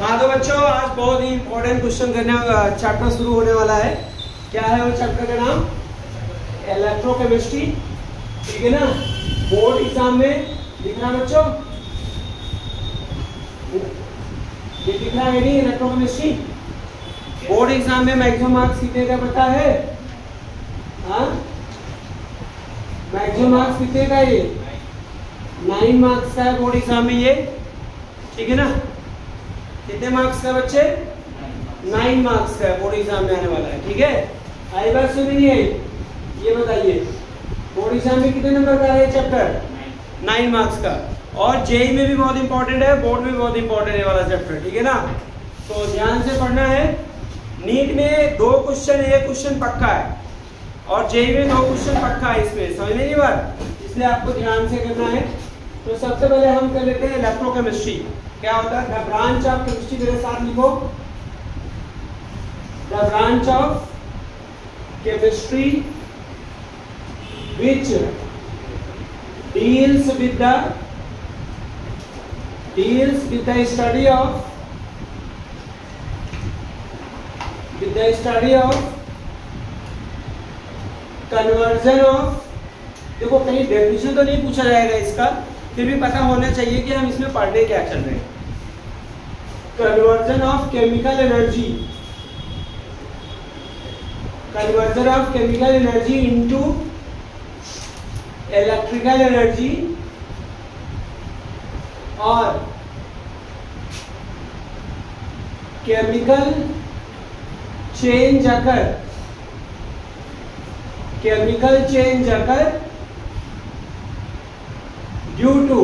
हाँ तो बच्चों आज बहुत ही इंपॉर्टेंट क्वेश्चन करने चैप्टर शुरू होने वाला है। क्या है वो चैप्टर का नाम? इलेक्ट्रोकेमिस्ट्री। ठीक है ना? बोर्ड एग्जाम में दिख रहा है बच्चों, ये दिख रहा है नहीं? इलेक्ट्रोकेमिस्ट्री बोर्ड एग्जाम में मैक्सिमम मार्क्स कितने का पता है? हाँ, मैक्सिमम मार्क्स कितने का? ये 9 मार्क्स का है बोर्ड एग्जाम में ये। ठीक है ना? कितने मार्क्स का बच्चे? 9 मार्क्स का बोर्ड एग्जाम में आने वाला है। ठीक है, आई बात सुनी नहीं आई? ये बताइए बोर्ड एग्जाम में कितने नंबर का है चैप्टर? 9 मार्क्स का। और जेई में भी बहुत इंपॉर्टेंट है, बोर्ड में बहुत इंपॉर्टेंट है वाला चैप्टर। ठीक है ना? तो ध्यान से पढ़ना है। नीट में 2 क्वेश्चन, एक क्वेश्चन पक्का है और जेई में 2 क्वेश्चन पक्का है। इसमें समझ में नहीं बात, इसलिए आपको ध्यान से करना है। तो सबसे पहले हम कर लेते हैं इलेक्ट्रोकेमिस्ट्री। क्या होता है? द ब्रांच ऑफ केमिस्ट्री, मेरे साथ लिखो, the branch of chemistry which deals with the study of conversion of, देखो कहीं डेफिनेशन तो नहीं पूछा जाएगा इसका, फिर भी पता होना चाहिए कि हम इसमें पढ़ने क्या चल रहे हैं। Conversion of chemical energy, conversion of chemical energy into electrical energy और chemical change occur due to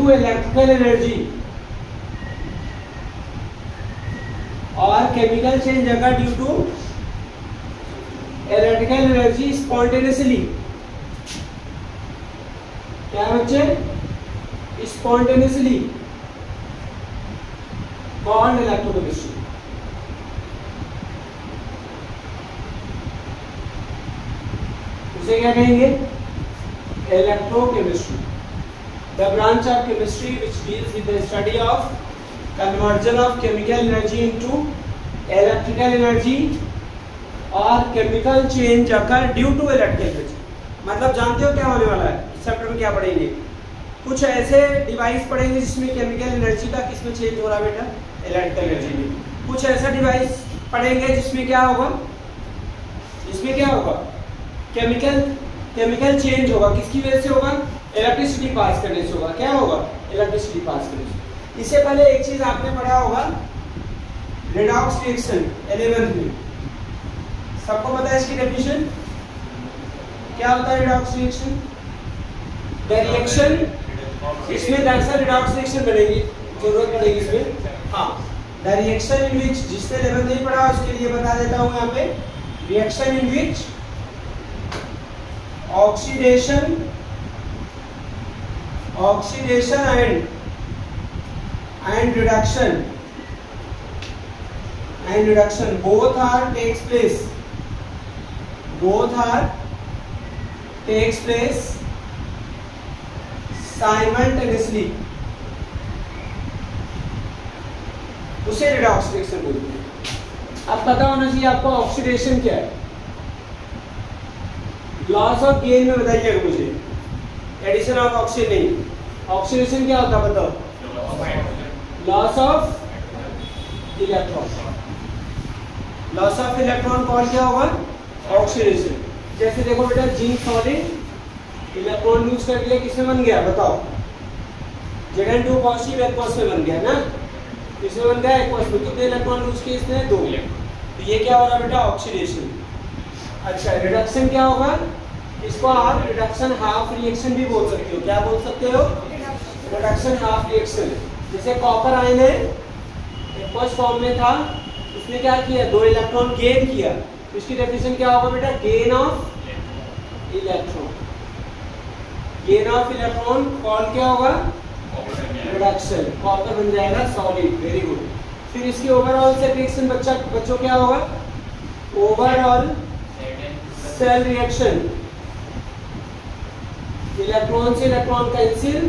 electrical energy, और chemical change occur due to electrical energy spontaneously. क्या बच्चे? Spontaneously called electrochemistry. उसे क्या कहेंगे? Electrochemistry. The branch of chemistry which deals with the study of conversion of chemical energy into electrical energy और chemical change occur due to electrical energy. मतलब जानते हो क्या होने वाला है इस चैप्टर में? क्या पढ़ेंगे? कुछ ऐसे डिवाइस पढ़ेंगे जिसमें केमिकल एनर्जी का किसमें चेंज हो रहा है बेटा? इलेक्ट्रिकल एनर्जी में। कुछ ऐसा डिवाइस पढ़ेंगे जिसमें क्या होगा? इसमें क्या होगा? केमिकल चेंज होगा। किसकी वजह से होगा? इलेक्ट्रिसिटी पास करने से होगा। क्या होगा? इलेक्ट्रिसिटी पास करने से। इससे पहले एक चीज आपने पढ़ा होगा, रेडॉक्स रिएक्शन 11th में। सबको पता है इसकी डेफिनेशन? क्या होता है रेडॉक्स रिएक्शन? द रिएक्शन, इसमें दरअसल रेडॉक्स रिएक्शन बनेगी, जरूरत पड़ेगी इसमें। हाँ, द रिएक्शन इन विच, जिसने 11th नहीं पढ़ा उसके लिए बता देता हूं यहाँ पे, reaction in which oxidation and reduction both are takes place simultaneously, उसे रिडॉक्स रिएक्शन बोलते हैं। अब पता होना चाहिए आपको ऑक्सीडेशन क्या है। लॉस ऑफ गेन में बताइएगा मुझे, एडिशन ऑफ ऑक्सीजन नहीं। ऑक्सीडेशन क्या होता है बताओ? Loss of electron. Loss of electron call क्या होगा? ऑक्सीडेशन। जैसे देखो बेटा, जिंक सॉलिड इलेक्ट्रॉन लूज कर दिया, किसमें बन गया बताओ? Zn2 पॉजिटिव एक्वस में बन गया ना? किसमें बन गया? एक्वस में। कितने इलेक्ट्रॉन लूज किए इसने? 2। तो ये क्या हो रहा है बेटा? ऑक्सीडेशन। अच्छा, रिडक्शन क्या होगा? इसको आप रिडक्शन हाफ रिएक्शन भी बोल सकते हो। क्या बोल सकते हो? Reduction half reaction. जैसे कॉपर आयन है, एक्वस फॉर्म में था, इसने क्या किया? 2 इलेक्ट्रॉन गेन किया। इसकी डेफिनेशन क्या होगा बेटा? Gain of electron. Gain of electron call क्या होगा? रिडक्शन। कॉपर बन जाएगा सॉलिड। Very good. फिर इसकी ओवरऑल सेल रिएक्शन बच्चों क्या होगा? ओवरऑल सेल रिएक्शन, इलेक्ट्रॉन से इलेक्ट्रॉन कैंसिल,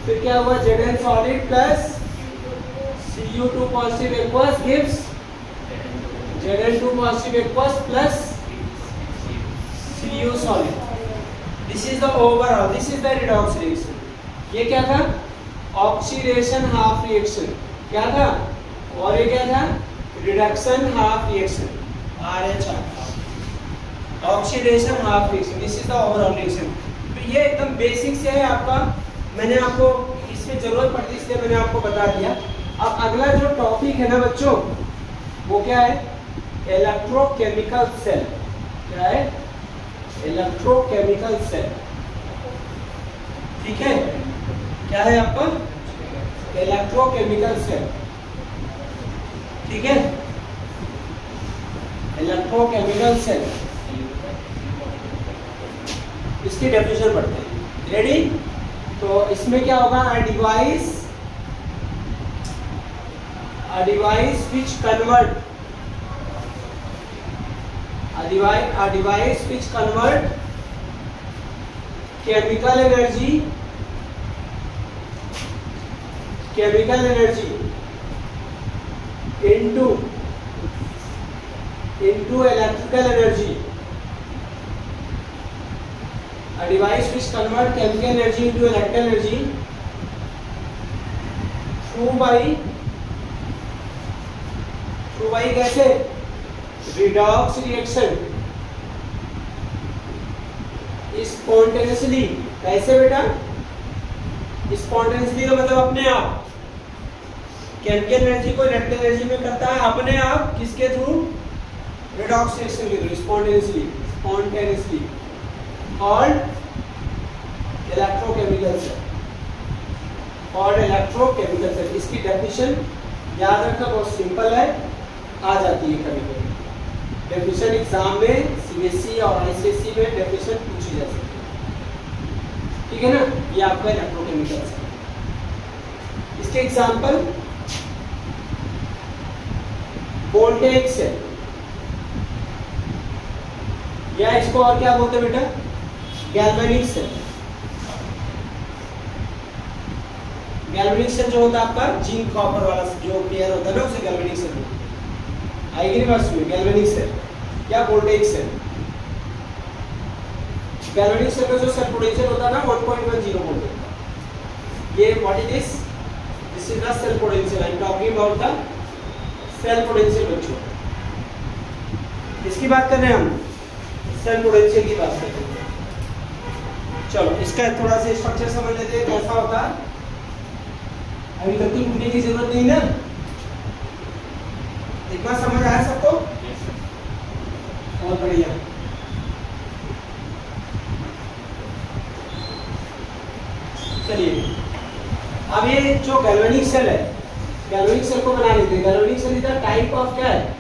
फिर क्या हुआ, Zn solid plus Cu2 positive aqueous gives Zn2 positive aqueous plus Cu solid. This is the overall, this is the redox reaction. ये क्या था, ऑक्सीडेशन हाफ रिएक्शन क्या था, और ये क्या था, reduction half reaction, RH oxidation half reaction. This is the overall reaction. तो ये एकदम बेसिक से है आपका, मैंने आपको इसमें जरूरत पड़ती है इसलिए मैंने आपको बता दिया. अब अगला जो टॉपिक है ना बच्चों, वो क्या है, इलेक्ट्रोकेमिकल सेल. क्या है, इलेक्ट्रोकेमिकल सेल. ठीक है, क्या है आपका, इलेक्ट्रोकेमिकल सेल. ठीक है, इलेक्ट्रोकेमिकल सेल, इसकी डेफिनेशन पढ़ते हैं. रेडी? तो इसमें क्या होगा, a device which convert chemical energy into electrical energy. A device which convert chemical energy into electrical energy through by कैसे, redox reaction spontaneously. कैसे बेटा, स्पॉन्टेनियसली का मतलब अपने आप. केमिकल एनर्जी को इलेक्ट्रिकल एनर्जी में करता है अपने आप, किसके थ्रू, रिडॉक्स रिएक्शन के थ्रू, स्पॉन्टेनियसली और इलेक्ट्रोकेमिकल सेल. इसकी डेफिनेशन याद रखना, बहुत सिंपल है, आ जाती है कभी कभी. डेफिनेशन एग्जाम में सीबीएसई और आईसीएसई में डेफिनेशन पूछी जा सकती है. ठीक है ना, ये आपका इलेक्ट्रोकेमिकल सेल. इसके एग्जांपल, वोल्टेज सेल, या इसको और क्या बोलते हैं बेटा, गैल्वेनिक सेल. गैल्वेनिक सेल जो होता है आपका जिंक कॉपर वाला जो पेयर होता है ना, उसे गैल्वेनिक सेल बोलते हैं. आएगी वर्ष में गैल्वेनिक सेल या वोल्टेज सेल. गैल्वेनिक सेल का जो सेल पोटेंशियल होता है ना 1.10 वोल्ट. ये what is this, this is the cell potential. I am talking about the cell potential बच्चों. इसकी बात कर रहे हैं हम, सेल पोटेंशियल की बात कर रहे हैं. चलो इसका थोड़ा सा स्ट्रक्चर समझ लेते हैं कैसा होता है. अभी तक तो पूछने की जरूरत नहीं ना, इतना समझ आया सबको? बहुत बढ़िया. चलिए, अब ये जो गैल्वेनिक सेल है, गैल्वेनिक सेल को बना लेते हैं. Galvanic cell is the type of क्या है,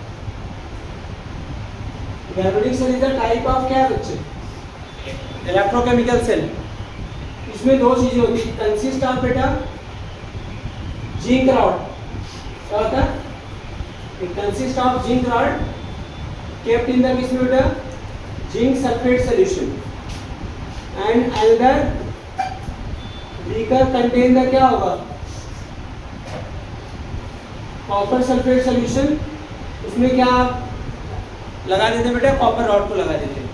galvanic cell is the type of क्या है बच्चे, इलेक्ट्रोकेमिकल सेल. इसमें दो चीजें होती है, कंसिस्ट ऑफ बेटा जिंक रॉड. क्या होता है, it consists of zinc rod kept in the किसमें बेटा, zinc sulfate solution, and another beaker contain the क्या होगा, कॉपर सल्फेट सॉल्यूशन. उसमें क्या लगा देते बेटा, कॉपर रॉड को लगा देते हैं.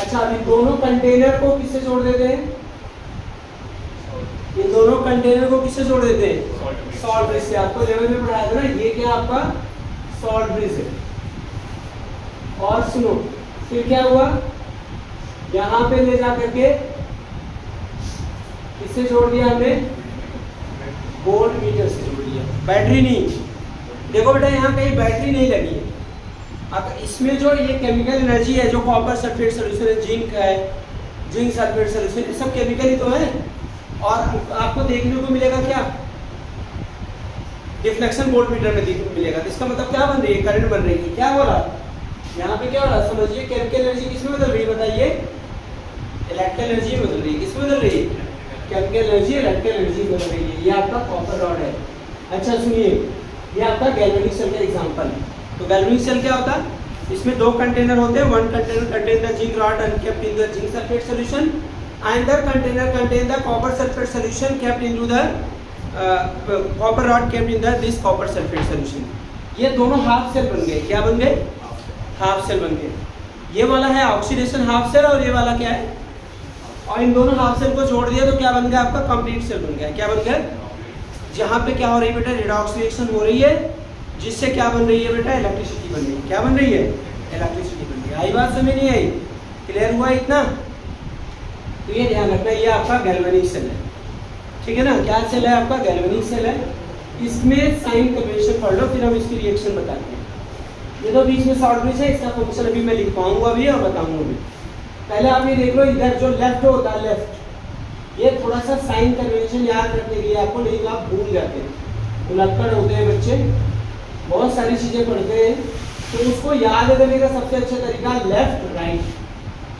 अच्छा, अभी दोनों कंटेनर को किससे जोड़ देते हैं, ये दोनों कंटेनर को किससे जोड़ देते हैं, सॉल्ट ब्रिज से. आपको लेवल में पढ़ाया था ना, ये क्या आपका सॉल्ट ब्रिज है. और सुनो, फिर क्या हुआ, यहाँ पे ले जा करके किससे जोड़ दिया हमने, वोल्ट मीटर से जोड़ दिया. बैटरी नहीं, देखो बेटा यहाँ कहीं बैटरी नहीं लगी है. अब इसमें जो ये केमिकल एनर्जी है, जो कॉपर सल्फेट सोल्यूशन है, जिंक है, जिंक सल्फेट सोल्यूशन, ये सब केमिकल ही तो है. और आपको देखने को मिलेगा क्या, डिफ्लेक्शन वोल्ट मीटर में देखने को मिलेगा. तो इसका मतलब क्या बन रही है, करंट बन रही है. क्या हो रहा है यहाँ पे, क्या हो रहा है समझिए. केमिकल एनर्जी किसमें बदल रही है बताइए, इलेक्ट्रिकल एनर्जी बदल रही है. किसमें बदल रही है, केमिकल एनर्जी इलेक्ट्रिकल एनर्जी बदल रही है. ये आपका कॉपर रॉड है. अच्छा सुनिए, ये आपका गैल्वेनिक सेल का एग्जांपल है. तो गैल्वेनिक सेल क्या होता है, इसमें दो कंटेनर होते हैं. One container contain the zinc rod and kept in the zinc sulphate solution, Another container contain the copper sulfate solution kept into the copper rod kept in the this copper sulfate solution. ये दोनों half cell बन गए. क्या बन गए? Half cell बन गए. ये वाला है ऑक्सीडेशन हाफ सेल और ये वाला क्या है? और इन दोनों हाफ सेल को जोड़ दिया तो क्या बन गया आपका? कंप्लीट सेल बन गया. क्या बन गया? जहाँ पे क्या हो रही है बेटा? रेडॉक्स रिएक्शन हो रही है, जिससे क्या बन रही है बेटा? इलेक्ट्रिसिटी बन रही है. क्या बन रही है? इलेक्ट्रिसिटी बन रही है. आई बात समझ नहीं आई? क्लियर हुआ इतना? तो ये ध्यान रखना, ये आपका गैल्वेनिक सेल है. ठीक है ना? क्या सेल है आपका? गैल्वेनिक सेल है. इसमें साइन कन्वेंशन पढ़ लो, फिर हम इसकी रिएक्शन बताते हैं. ये तो बीच में शॉर्ट ब्रिज है, इसका फंक्शन अभी मैं लिख पाऊंगा भी और बताऊंगा भी. पहले आप ये देख लो, इधर जो लेफ्ट होता है, लेफ्ट, ये थोड़ा सा साइन कन्वेंशन याद रखने के लिए आपको, नहीं तो आप भूल जाते हैं. भुलक्कड़ होते हैं बच्चे, बहुत सारी चीजें पढ़ते हैं, तो उसको याद करने का सबसे अच्छा तरीका लेफ्ट राइट.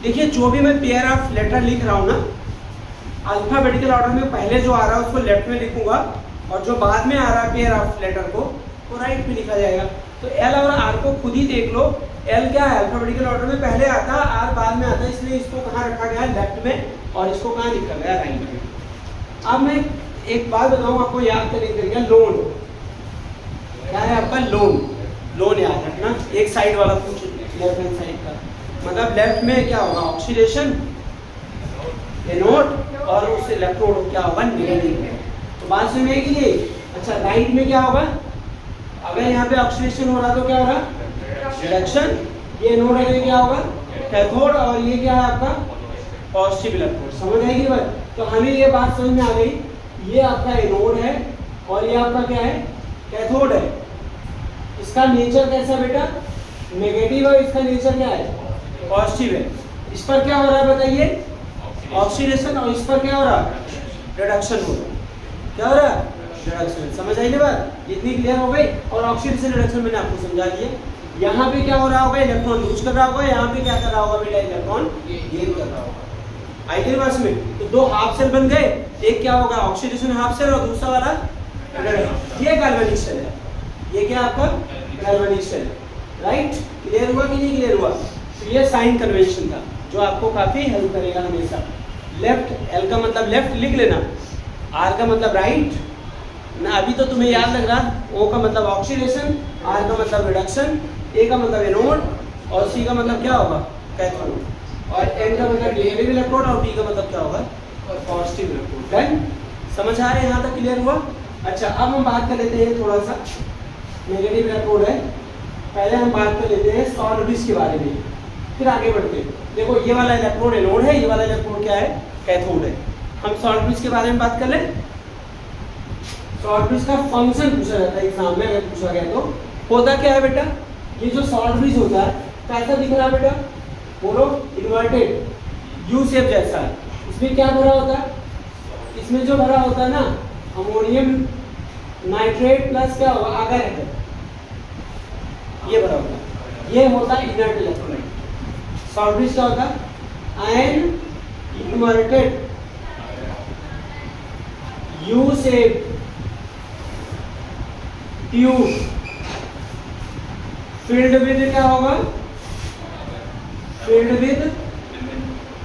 देखिए जो भी मैं पेयर ऑफ लेटर लिख रहा हूँ ना, अल्फाबेटिकल ऑर्डर में पहले जो आ रहा है उसको लेफ्ट में लिखूंगा, और जो बाद में आ रहा है पेयर ऑफ लेटर को, वो राइट में लिखा जाएगा. तो एल और आर को खुद ही देख लो. एल क्या है? अल्फाबेटिकल ऑर्डर में पहले आता है, आर बाद में आता है, इसलिए इसको कहाँ रखा गया है? लेफ्ट में, और इसको कहाँ लिखा गया? राइट में. अब मैं एक बात बताऊँ आपको, याद करने के लिए, लोन क्या है आपका? लोन. लोन याद रखना, एक साइड वाला कुछ लेफ्ट हैंड साइड का, मतलब लेफ्ट में क्या होगा? ऑक्सीडेशन, एनोड, और उस इलेक्ट्रोड क्या होगा? नेगेटिव. तो बात सुनने के लिए. अच्छा, राइट में क्या होगा? अगर यहाँ पे ऑक्सीडेशन हो रहा तो क्या हो रहा? रिडक्शन. ये एनोड है, क्या होगा? कैथोड. और ये क्या है आपका? Positive electrode. समझ आएगी बात? तो हमें ये बात समझ में आ गई, ये आपका एनोड है और ये आपका क्या है? कैथोड है. इसका नेचर कैसा बेटा? नेगेटिव है. इसका नेचर क्या है? पॉजिटिव है. इस पर क्या हो रहा है बताइए? ऑक्सीडेशन. और इस पर क्या हो रहा है? रिडक्शन हो रहा है. क्या हो रहा है? रिडक्शन. समझ आई ना बात? इतनी क्लियर हो गई. और ऑक्सीडेशन रिडक्शन मैंने आपको समझा दिया. यहाँ पे क्या हो रहा होगा? इलेक्ट्रॉन यूज कर रहा होगा. यहाँ पे क्या कर रहा होगा बेटा? इलेक्ट्रॉन गेन कर रहा होगा. आई थी बात में? तो दो हाफ सेल बन गए. एक क्या होगा? ऑक्सीडेशन हाफ सेल, और दूसरा वाला ये गैल्वेनिक सेल है. ये क्या आपका? Galvanic cell. राइट? क्लियर हुआ कि नहीं क्लियर हुआ? तो ये साइन कन्वेंशन था, जो आपको काफी हेल्प करेगा हमेशा. लेफ्ट, एल का मतलब लेफ्ट लिख लेना, आर का मतलब राइट ना. अभी तो तुम्हें याद लग रहा. ओ का मतलब ऑक्सीडेशन, आर का मतलब रिडक्शन, ए का मतलब एनोड, और सी का मतलब क्या होगा? कैथोड, और एन का मतलब नेगेटिव इलेक्ट्रोड, और पी का मतलब क्या होगा? Positive electrode. डन? समझ आ रहे हैं? यहाँ तक क्लियर हुआ? अच्छा, अब हम बात कर लेते हैं थोड़ा सा. नेगेटिव इलेक्ट्रोड है, पहले हम बात कर लेते हैं शॉर्ट ब्रिज के बारे में, फिर आगे बढ़ते हैं. देखो ये वाला इलेक्ट्रोड एनोड है, ये वाला इलेक्ट्रोड क्या है? कैथोड है. हम शॉर्ट ब्रिज के बारे में बात कर लें. शॉर्ट ब्रिज का फंक्शन पूछा जाता है एग्जाम में, अगर पूछा गया तो. होता क्या है बेटा? ये जो शॉर्ट ब्रिज होता है कैसा दिख रहा है बेटा? बोलो. इन्वर्टेड यू शेप जैसा है. इसमें क्या भरा होता है? इसमें जो भरा होता है ना, अमोनियम नाइट्रेट प्लस क्या होगा? अगर ये भरा होता है. ये होता है इनर्ट इलेक्ट्रोलाइट. शॉर्ट ब्रिज क्या होता है? Ion inverted U shape tube field with क्या होगा? Field with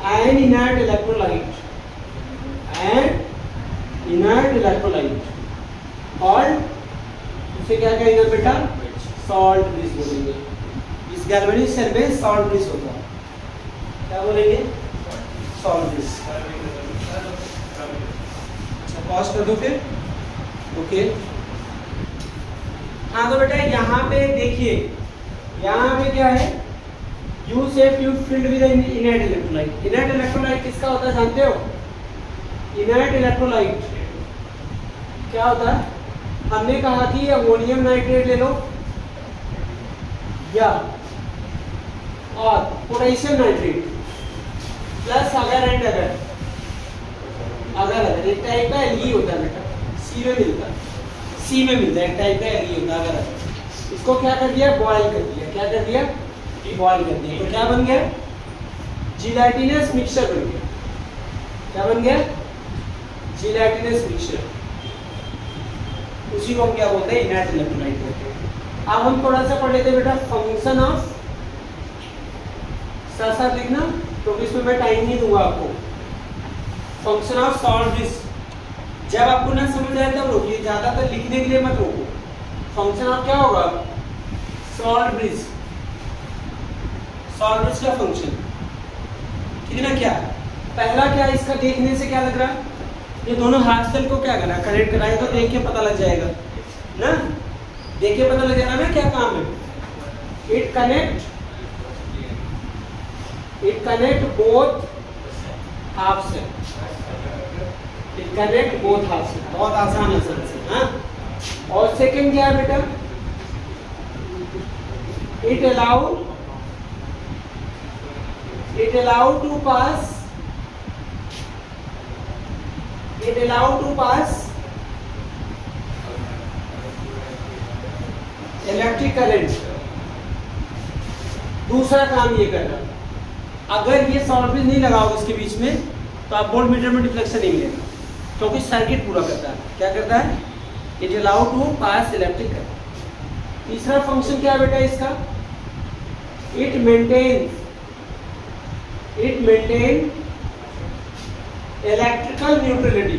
ion inert electrolyte. And inert electrolyte, और उसे क्या कहेंगे बेटा? सॉल्ट ब्रिज बोलेंगे. इस गैल्वेनिक सेल में सॉल्ट ब्रिज होता है. क्या बोलेंगे? Salt bridge. अच्छा, पॉज कर दो फिर. ओके. हाँ तो बेटा यहाँ पे देखिए, यहाँ पे क्या है? U shape tube filled with inert electrolyte. Inert electrolyte किसका होता है जानते हो? इनर्ट इलेक्ट्रोलाइट क्या होता है? हमने कहा कि अमोनियम नाइट्रेट ले लो, या और पोटेशियम नाइट्रेट प्लस अगर एंड अगर. अगर एक टाइप का एल्गी होता है बेटा, सी में मिलता है. सी में मिलता है एक टाइप का एल्गी होता है. अगर इसको क्या कर दिया? बॉयल कर दिया. क्या कर दिया? बॉयल कर दिया. तो क्या बन गया? जिलेटिनस मिक्सचर बन गया. क्या बन गया? Gelatinous mixture. उसी को हम क्या बोलते हैं? इनर्ट इलेक्ट्रोलाइट बोलते हैं. अब हम थोड़ा सा पढ़ लेते हैं बेटा फंक्शन ऑफ. साथ साथ लिखना, क्योंकि इसमें मैं टाइम नहीं दूंगा आपको. Function of salt bridge. जब आपको ना समझ आए तब रोकिए, ज्यादातर लिखने के लिए मत रोको। फंक्शन ऑफ क्या होगा, सॉल्ट ब्रिज, सॉल्ट ब्रिज का फंक्शन। ठीक है ना। क्या पहला क्या इसका देखने से क्या लग रहा है, ये दोनों हाफ सेल को क्या करा, कनेक्ट कराए तो देख के पता लग जाएगा ना, देख के पता लग जाएगा ना क्या काम है। It connect both half cell, it connect both half cell. बहुत आसान है सर से, हाँ। और सेकंड क्या है बेटा, it allow to pass electric current. दूसरा काम ये कर रहा, अगर ये सॉल्ट ब्रिज नहीं लगाओगे इसके बीच में तो आप वोल्ट मीटर में डिफ्लेक्शन नहीं मिलेगा, क्योंकि सर्किट पूरा करता है। क्या करता है, it allow to pass electric current. तीसरा फंक्शन क्या है बेटा इसका, it maintain electrical neutrality,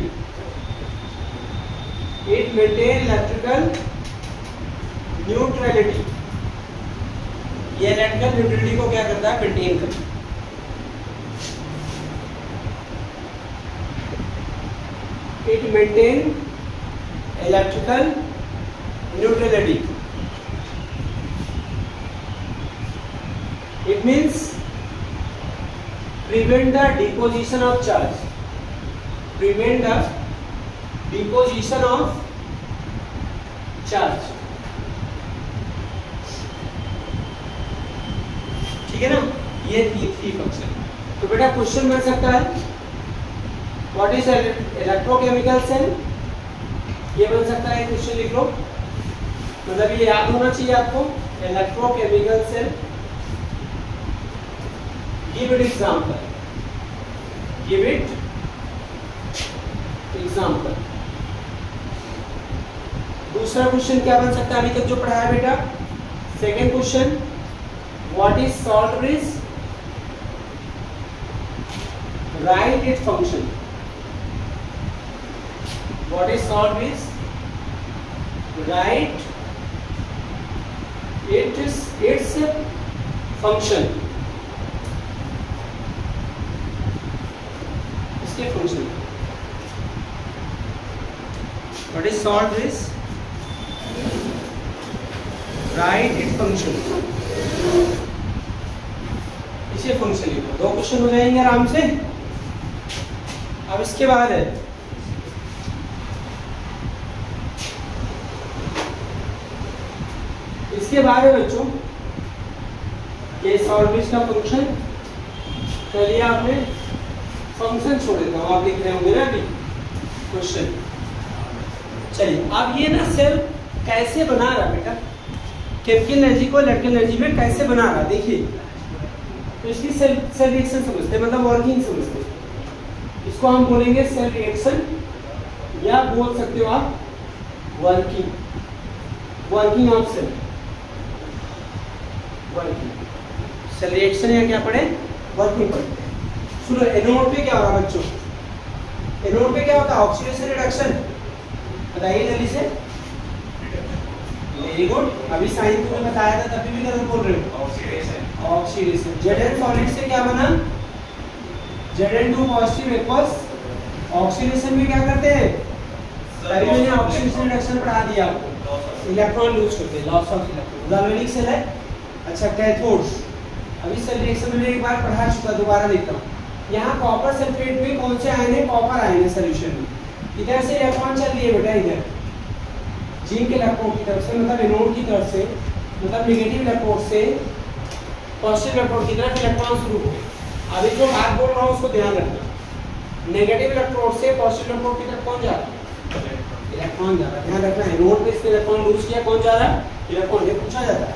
it maintain electrical neutrality. ये इलेक्ट्रिकल न्यूट्रलिटी को क्या करता है, मेंटेन करता है। It maintain electrical neutrality. It means prevent the deposition of charge. Prevent the deposition of charge. ठीक है ना, ये थी फंक्शन। तो बेटा क्वेश्चन बन सकता है, व्हाट इज इलेक्ट्रोकेमिकल सेल, ये बन सकता है, क्वेश्चन लिख लो। मतलब ये याद होना चाहिए आपको, electrochemical cell. Give it example, give it example. दूसरा क्वेश्चन क्या बन सकता है अभी तक जो पढ़ा है बेटा, second question, what is salt bridge, right it function. What is salt bridge? Write its function. इसके function. What is salt bridge? Write its function. इसे function लिखो। दो क्वेश्चन हो जाएंगे आराम से। अब इसके बाद है इसके बाद है बच्चों, ये सॉल्ट ब्रिज का फंक्शन। चलिए आपने फंक्शन छोड़ देता हूँ, आप लिख रहे होंगे ना अभी क्वेश्चन। चलिए अब ये ना सेल कैसे बना रहा बेटा, केमिकल एनर्जी को इलेक्ट्रिकल एनर्जी में कैसे बना रहा, देखिए। तो इसकी सेल रिएक्शन समझते हैं, मतलब वर्किंग समझते हैं। इसको हम बोलेंगे सेल रिएक्शन, या बोल सकते हो आप working of cell. Cell reaction या क्या पढ़े, वर्किंग पढ़ते हैं। सुनो, एनोड पे क्या हो रहा है बच्चों, एनोड पे क्या होता है, ऑक्सीडेशन रिडक्शन। बताइए जल्दी से। वेरी गुड, अभी साइन को बताया था तभी भी गलत बोल रहे हो, ऑक्सीडेशन। Zn सॉलिड से क्या बना, Zn2 पॉजिटिव एक्वस। ऑक्सीडेशन में क्या करते हैं, अभी मैंने ऑक्सीडेशन रिडक्शन पढ़ा दिया आपको, इलेक्ट्रॉन लूज करते हैं, loss of electron. Galvanic cell है। अच्छा, कैथोड्स अभी सेल रिएक्शन में एक बार पढ़ा चुका, दोबारा लिखता हूँ। यहाँ कॉपर सल्फेट में कौन से आयन है, कॉपर आयन है सोल्यूशन में। इधर से इलेक्ट्रॉन चल रही है बेटा, इधर जिंक इलेक्ट्रोड की तरफ से, मतलब एनोड की तरफ से, मतलब नेगेटिव इलेक्ट्रोड से पॉजिटिव इलेक्ट्रोड की तरफ इलेक्ट्रॉन शुरू हो। अभी जो बात बोल रहा हूँ उसको ध्यान रखना, नेगेटिव इलेक्ट्रोड से पॉजिटिव इलेक्ट्रोड की तरफ कौन जा रहा है, इलेक्ट्रॉन जा रहा है। ध्यान रखना है, एनोड पे इसके इलेक्ट्रॉन लूज किया, कौन जा रहा है, इलेक्ट्रॉन। ये पूछा जाता है।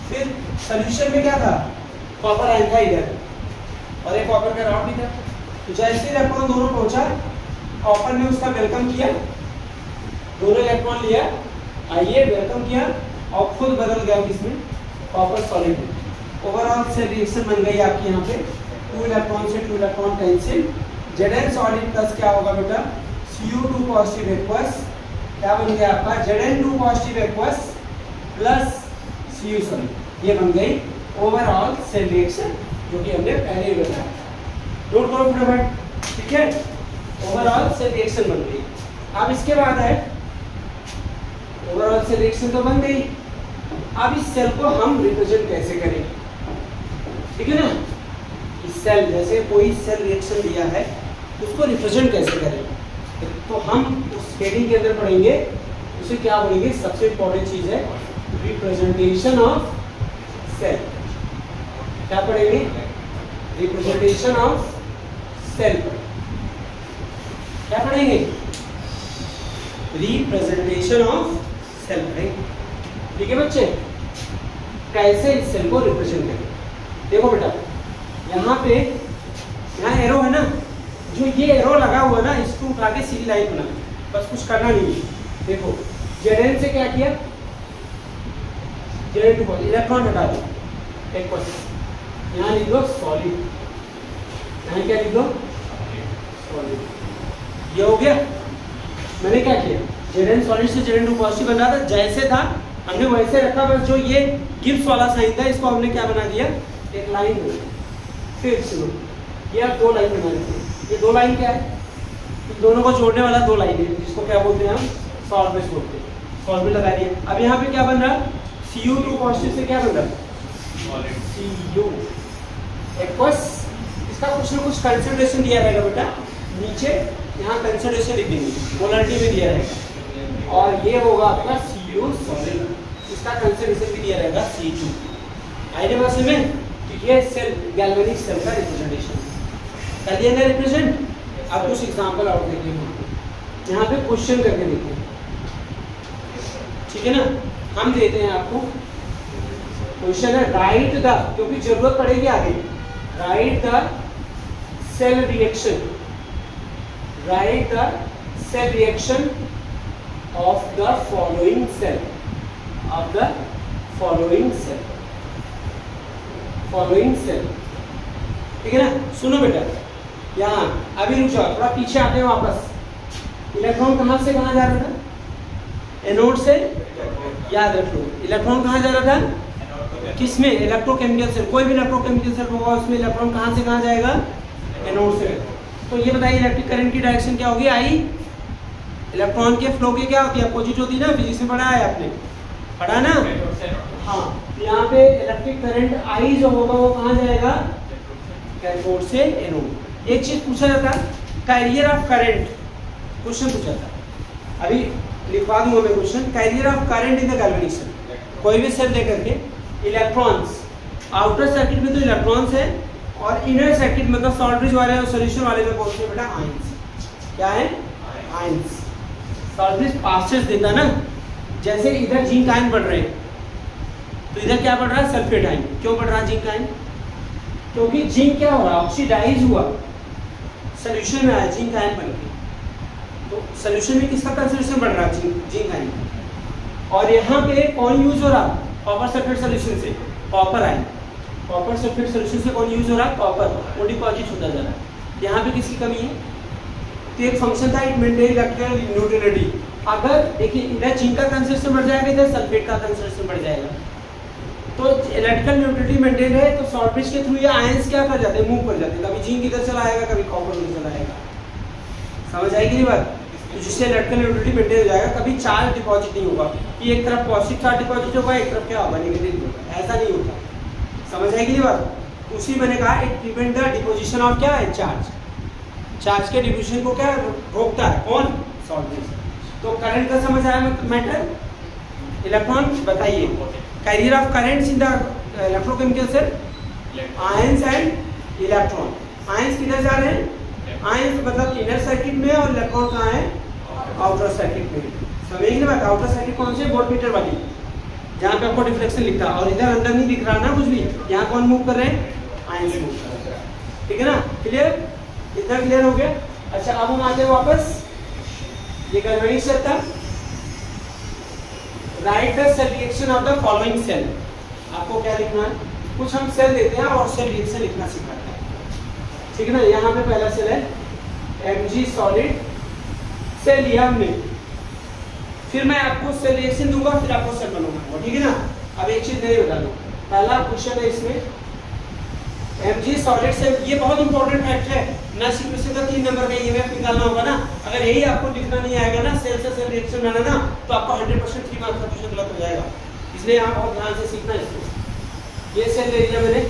फिर सोल्यूशन में क्या था, कॉपर आयन था इधर, और एक कॉपर का रॉड भी था। तो जैसे इलेक्ट्रॉन दोनों पहुंचा, कॉपर ने उसका वेलकम किया, दोनों इलेक्ट्रॉन लिया, आइए वेलकम किया, और खुद बदल गया किसमें, कॉपर सॉलिड में। ओवरऑल सेल रिएक्शन बन गई आपकी यहाँ पे, 2 इलेक्ट्रॉन से 2 electron cancel, Zn solid plus क्या होगा बेटा, Cu2 पॉजिटिव एक्वस, क्या बन गया आपका Zn2 positive aqueous plus Cu solid. ये बन गई ओवरऑल सेल रिएक्शन जो कि हमने पहले ही बताया। नोट करो फटाफट, ठीक है, ओवरऑल सेल रिएक्शन बन गई। अब इसके बाद है ओवरऑल सेल रिएक्शन तो बन गई, अब इस सेल को हम रिप्रेजेंट कैसे करें, ठीक है ना। इस सेल जैसे कोई सेल रिएक्शन दिया है उसको रिप्रेजेंट कैसे करें, तो हम उस हेडिंग के अंदर पढ़ेंगे, उसे क्या बोलेंगे, सबसे इंपॉर्टेंट चीज है रिप्रेजेंटेशन ऑफ सेल। क्या पढ़ेंगे, रिप्रेजेंटेशन ऑफ सेल। क्या पढ़ेंगे, रिप्रेजेंटेशन ऑफ सेल पढ़ेंगे, ठीक है बच्चे। कैसे इस सेल को रिप्रेजेंट करें, देखो बेटा यहाँ पे, यहाँ एरो है ना, जो ये एरो लगा हुआ है ना, इसको उठा के सीधी लाइन बना, बस कुछ करना नहीं है। देखो Zn से क्या किया, Zn2 को इलेक्ट्रॉन हटा दो, एक क्वेश्चन यहाँ लिख लो सॉलिड, यहाँ क्या लिख लो सॉलिड। ये हो गया, मैंने क्या किया, Zn सॉलिड से Zn2 पॉजिटिव बन रहा था, जैसे था हमने वैसे रखा, बस जो ये गिब्स वाला साइन था इसको हमने क्या बना दिया, एक लाइन बना। फिर सुनो, ये अब दो लाइन बना देते हैं। ये दो लाइन क्या है, इन दोनों को जोड़ने वाला दो लाइन है, जिसको क्या बोलते हैं हम, सॉल्वेज बोलते हैं। सॉल्वेज लगा दिया। अब यहाँ पे क्या बन रहा, Cu2 पॉजिटिव से क्या बन रहा, Cu एक्वस। इसका कुछ ना कुछ कंसंट्रेशन दिया रहेगा बेटा, नीचे यहाँ कंसंट्रेशन लिख देंगे, मोलारिटी में दिया रहेगा, और ये होगा आपका Cu सॉलिड, इसका कंसंट्रेशन भी दिया रहेगा C2। आइडिया बात में, तो ये सेल गैल्वेनिक सेल का रिप्रेजेंटेशन कर लिया ना रिप्रेजेंट। अब कुछ एग्जांपल और देखेंगे, यहाँ पे क्वेश्चन करके देखते हैं, ठीक है ना। हम देते हैं आपको क्वेश्चन है, राइट द, क्योंकि जरूरत पड़ेगी आगे, write the cell reaction, write the cell reaction of the following cell, of the following cell, following cell, ठीक है ना। सुनो बेटा, यहाँ अभी रुक जाओ, थोड़ा पीछे आते हैं वापस। इलेक्ट्रॉन कहाँ से कहाँ जा रहा था, एनोड से, याद रख लो। इलेक्ट्रॉन कहाँ जा रहा था, किसमें, इलेक्ट्रोकेमिकल सेल। कोई भी इलेक्ट्रोकेमिकल सेल होगा उसमें इलेक्ट्रॉन कहाँ से कहाँ जाएगा, एनोड से। तो ये बताइए इलेक्ट्रिक करंट की डायरेक्शन क्या होगी, आई। इलेक्ट्रॉन के फ्लो की क्या होती है, अपोजिट होती है ना, फिजिक्स में पढ़ा है आपने, पढ़ा ना। हाँ, यहाँ पे इलेक्ट्रिक करंट आई जो होगा वो कहाँ जाएगा, कैथोड से एनोड। एक चीज पूछा जाता, कैरियर ऑफ करंट, क्वेश्चन पूछा था, अभी लिखवा दूंगा मैं question. Carrier of current in the galvanic cell, कोई भी सेल लेकर के इलेक्ट्रॉन्स, आउटर सर्किट में तो इलेक्ट्रॉन्स है, और इनर सर्किट मतलब सॉल्ट ब्रिज वाले और सॉल्यूशन वाले में कौन से बेटा, आयंस। क्या है, आयंस। सॉल्ट ब्रिज पासेज देता ना, जैसे इधर जिंक आयन बढ़ रहे हैं, तो इधर क्या बढ़ रहा है, सल्फेट आयन। क्यों बढ़ रहा है जिंक आयन, क्योंकि जिंक क्या हो रहा है, ऑक्सीडाइज हुआ, सोल्यूशन में आया जिंक आयन बन के, तो सोल्यूशन में किसका कंसंट्रेशन बढ़ रहा है, जिंक आयन। और यहाँ पे कौन यूज हो रहा, कॉपर सल्फेट सोल्यूशन से, copper ion, copper sulphate solution से कौन यूज हो रहा है, कॉपर, वो डिपॉजिट होता जा रहा है। यहाँ पे किसकी कमी है, तो एक फंक्शन था, इट मेंटेन इलेक्ट्रिकल न्यूट्रलिटी। अगर देखिए इधर जिंक का कंसंट्रेशन बढ़ जाएगा, इधर सल्फेट का कंसंट्रेशन बढ़ जाएगा, तो इलेक्ट्रिकल न्यूट्रलिटी मेंटेन है, तो सॉल्ट ब्रिज के थ्रू ये आयंस क्या कर जाते हैं, मूव कर जाते हैं, कभी जिंक इधर चला आएगा, कभी कॉपर उधर चला आएगा। समझ आएगी नहीं बात, तो जिससे इलेक्ट्रिकल न्यूट्रलिटी मेंटेन हो जाएगा, कभी चार्ज डिपॉजिट नहीं होगा कि एक तरफ पॉजिटिव चार्ज डिपॉजिट होगा, एक तरफ क्या होगा, नेगेटिव होगा, ऐसा नहीं होता। समझ आएगी नहीं बात, उसी मैंने कहा it prevent the deposition of क्या है, चार्ज। चार्ज के डिपोजिशन को क्या रोकता है, कौन, सॉल्ट ब्रिज। तो करंट का समझ आया मैटर, इलेक्ट्रॉन बताइए, carrier of currents in the electrochemical cell, ions and electron. Ions किधर जा रहे हैं, आयंस मतलब इनर सर्किट में, और इलेक्ट्रॉन कहाँ है, आउटर सर्किट में। समझेंगे ना बात, आउटर सर्किट कौन से, वोल्टमीटर वाली, जहाँ पे आपको डिफ्लेक्शन लिखता है, और इधर अंदर नहीं दिख रहा ना कुछ भी, यहाँ कौन मूव कर रहे हैं, आयंस मूव कर रहे हैं, ठीक है ना। क्लियर, इतना क्लियर हो गया। अच्छा अब हम आते हैं वापस, ये गैल्वेनिक सेल था। Write the cell reaction of the following cell, आपको क्या लिखना है, कुछ हम सेल देते हैं और सेल रिएक्शन लिखना सिखाते हैं, ठीक है ना। यहाँ पे पहला सेल है Mg सॉलिड से लिया हमने, फिर मैं आपको सेल रिएक्शन दूंगा, फिर आपको सेल बनाऊंगा, ठीक है ना। अब एक चीज नहीं बता दूं, पहला क्वेश्चन है इसमें Mg सॉलिड से, ये बहुत इंपॉर्टेंट फैक्ट है ना, सीक्वेंस का 3 नंबर का ईएमएफ निकालना होगा ना, अगर यही आपको लिखना नहीं आएगा ना, सेल से सेल रिएक्शन बनाना, तो आपका 100% 3 मार्क्स का क्वेश्चन गलत हो जाएगा, इसलिए यहाँ बहुत ध्यान से सीखना है इसको। ये सेल ले लिया मैंने,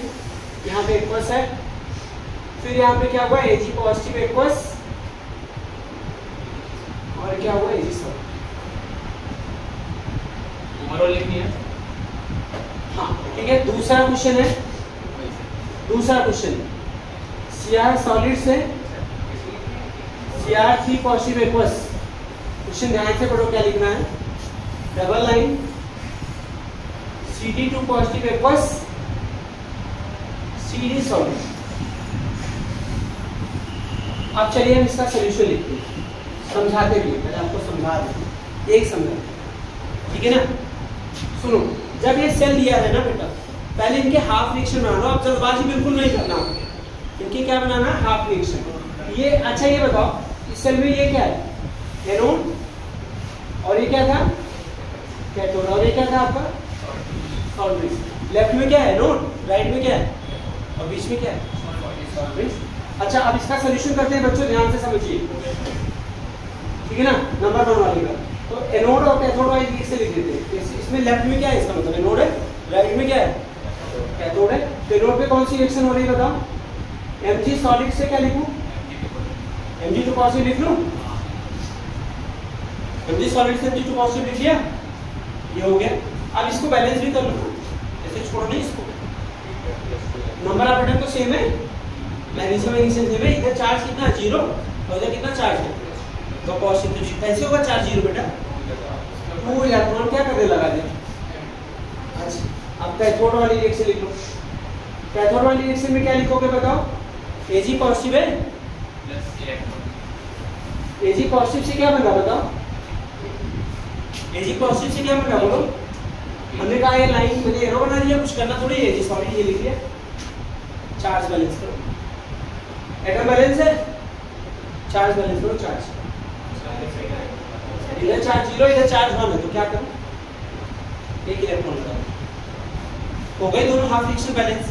यहाँ पे एक्वस है, फिर यहाँ पे क्या हुआ, Ag पॉजिटिव एक्वस, और क्या हुआ, Ag सॉलिड। ओवरऑल लिखनी है, हाँ ठीक है। दूसरा क्वेश्चन है, दूसरा क्वेश्चन Cr सॉलिड से Cr3 पॉजिटिव एक्वस, क्वेश्चन ध्यान से पढ़ो क्या लिखना है, double line Cd2 positive aqueous Cd solid. अब चलिए हम इसका सॉल्यूशन लिखते हैं, समझाते भी, पहले आपको समझा दें, एक समझा, ठीक है ना। सुनो, जब ये सेल दिया है ना बेटा, पहले इनके हाफ रिएक्शन बनाना, अब जल्दबाजी बिल्कुल नहीं करना, इनके क्या बनाना, हाफ रिएक्शन। ये अच्छा ये बताओ, इस सेल में ये क्या है, एनोड, और ये क्या था, कैथोड, और ये क्या था आपका सॉल्वेंट। लेफ्ट में क्या है एनोड, राइट में क्या है, और बीच में क्या है सॉल्वेंट। अच्छा अब इसका सॉल्यूशन करते हैं बच्चों, ध्यान से समझिए, ठीक है ना, नंबर 1 वाले का। तो एनोड और कैथोड वाइज से लिख देते हैं, इसमें लेफ्ट में क्या है, इसका मतलब एनोड है, राइट में क्या है, कैथोड है। तो एनोड पे कौन सी रिएक्शन हो रही है बताओ, Mg सॉलिड से क्या लिखूं, Mg2 पॉजिटिव लिख लूं, Mg सॉलिड से Mg2 पॉजिटिव लिख लिया, ये हो गया। अब इसको बैलेंस भी कर लो, ऐसे छोड़ नहीं इसको, नंबर ऑफ एटम तो सेम है, मैग्नीशियम मैग्नीशियम सेम है, इधर चार्ज कितना 0 और इधर कितना चार्ज है, तो पॉजिटिव, कैसे होगा चार्ज 0 बेटा, 2 इलेक्ट्रॉन क्या करने लगा दे। अच्छा अब कैथोड वाली रिएक्शन लिख लो, कैथोड वाली रिएक्शन में क्या लिखोगे बताओ, Ag पॉजिटिव है, Ag पॉजिटिव से क्या बना बताओ, Ag पॉजिटिव से क्या बना बोलो, हमने कहा ये लाइन मैंने एरो बना दिया, कुछ करना थोड़ी है, सॉरी ये लिख लिया, चार्ज बैलेंस करो, एटम बैलेंस है, चार्ज बैलेंस करो, चार्ज इधर चार्ज 0 इधर चार्ज 1 है, तो क्या करूं, एक इलेक्ट्रॉन लगाओ, हो गई दोनों हाफ रिएक्शन बैलेंस।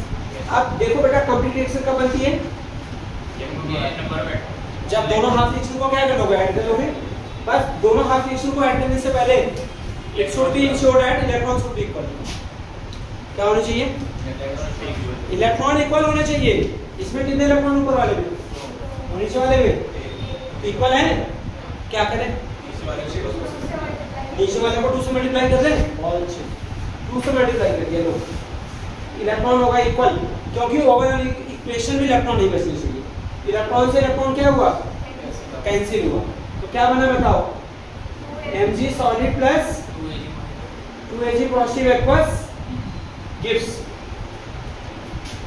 अब देखो बेटा कंप्लीट रिएक्शन कब बनती है, जब दोनों हाफ रिएक्शन को क्या करोगे, ऐड कर लोगे, बस दोनों हाफ रिएक्शन को ऐड करने से पहले it should be insured that electron should be equal, क्या होना चाहिए, इलेक्ट्रॉन इक्वल होने चाहिए। इसमें कितने इलेक्ट्रॉन ऊपर वाले में, नीचे वाले में इक्वल है, क्या करें, नीचे वाले को 2 से मल्टीप्लाई कर दें, बहुत अच्छे 2 से मल्टीप्लाई कर दिया, लो इलेक्ट्रॉन होगा इक्वल, क्योंकि ओवरऑल इक्वेशन में इलेक्ट्रॉन नहीं बचनी चाहिए, इलेक्ट्रॉन से इलेक्ट्रॉन क्या हुआ, कैंसिल हुआ, तो क्या बना बताओ, Mg solid plus 2Ag positive aqueous gives,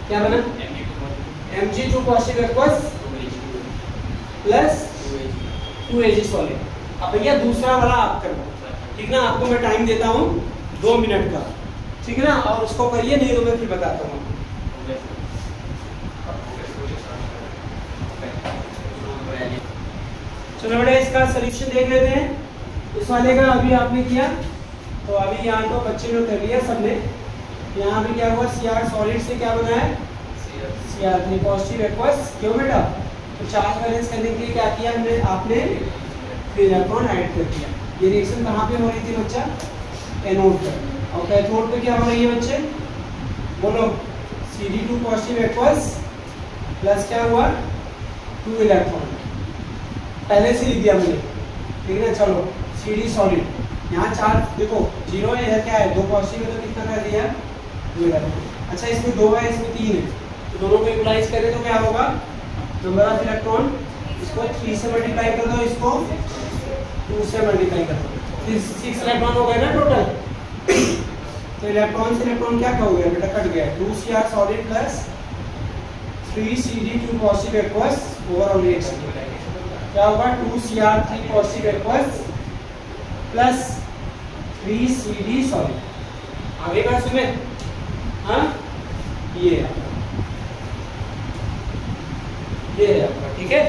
क्या बना, Mg2 positive aqueous plus 2Ag solid. अब भैया दूसरा वाला आप करना, ठीक ना, आपको मैं टाइम देता हूँ 2 मिनट का, ठीक है ना, और उसको करिए, नहीं तो मैं फिर बताता हूँ। चलो बेटा इसका सॉल्यूशन देख लेते हैं, इस वाले का अभी आपने किया, तो अभी यहाँ तो बच्चे ने कर लिया सबने। यहाँ पे क्या हुआ, Cr सॉलिड से क्या बना है, Cr3 पॉजिटिव एक्वस, क्यों बेटा, तो चार्ज बैलेंस करने के लिए क्या किया हमने, आपने इलेक्ट्रॉन ऐड कर दिया। ये रिएक्शन कहाँ पे हो रही थी बच्चा, एनोड पर, और कैथोड पे क्या हो रही है बच्चे, बोलो, Cd2 पॉजिटिव एक्वस प्लस क्या हुआ 2 इलेक्ट्रॉन, पहले से लिख दिया मैंने, ठीक है ना। चलो Cd सॉलिड, यहाँ चार्ज देखो 0 है, इधर क्या है 2 पॉजिटिव है, तो कितना कर दिया 2 इलेक्ट्रॉन। अच्छा इसमें 2 है, इसमें 3 है, तो दोनों को इक्वलाइज करें तो क्या होगा, नंबर ऑफ इलेक्ट्रॉन, इसको 3 से मल्टीप्लाई कर दो, इसको 2 से मल्टीप्लाई कर दो, 6 इलेक्ट्रॉन हो गए ना टोटल। तो इलेक्ट्रॉन से इलेक्ट्रॉन क्या हो गया बेटा, कट गया, 2Cr solid plus 3Cd2 positive aqueous, overall reaction क्या होगा, 2Cr3 positive aqueous plus 3Cd solid. आगे बात सुने, हाँ ये है आपका, ठीक है।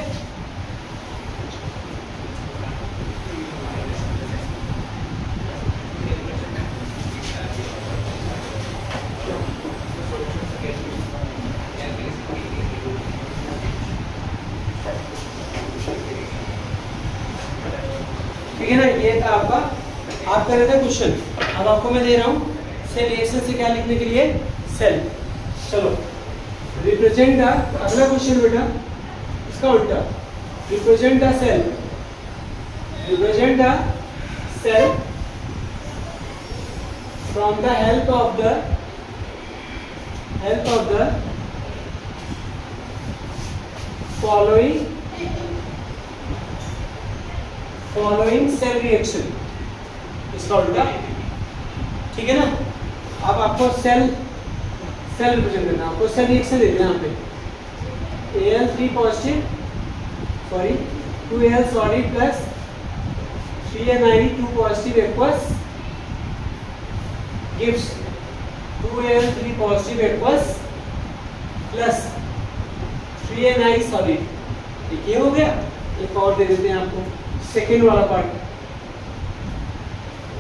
है ना, ये था आपका, आप कर रहे थे क्वेश्चन। अब आपको मैं दे रहा हूँ सेल रिएक्शन से क्या लिखने के लिए, सेल। चलो रिप्रेजेंट द, अगला क्वेश्चन बेटा इसका उल्टा, represent the cell, represent the cell from the help of the following cell reaction, इसका उल्टा, ठीक है ना। अब आपको सेल रिप्रेजेंट करना, आपको सेल रिएक्शन देना है यहाँ पे, Al3 positive, sorry 2Al solid plus 3Na2 positive aqueous gives 2Al3 positive aqueous plus 3Na solid. ठीक ये हो गया। एक और दे देते हैं आपको, सेकेंड वाला पार्ट,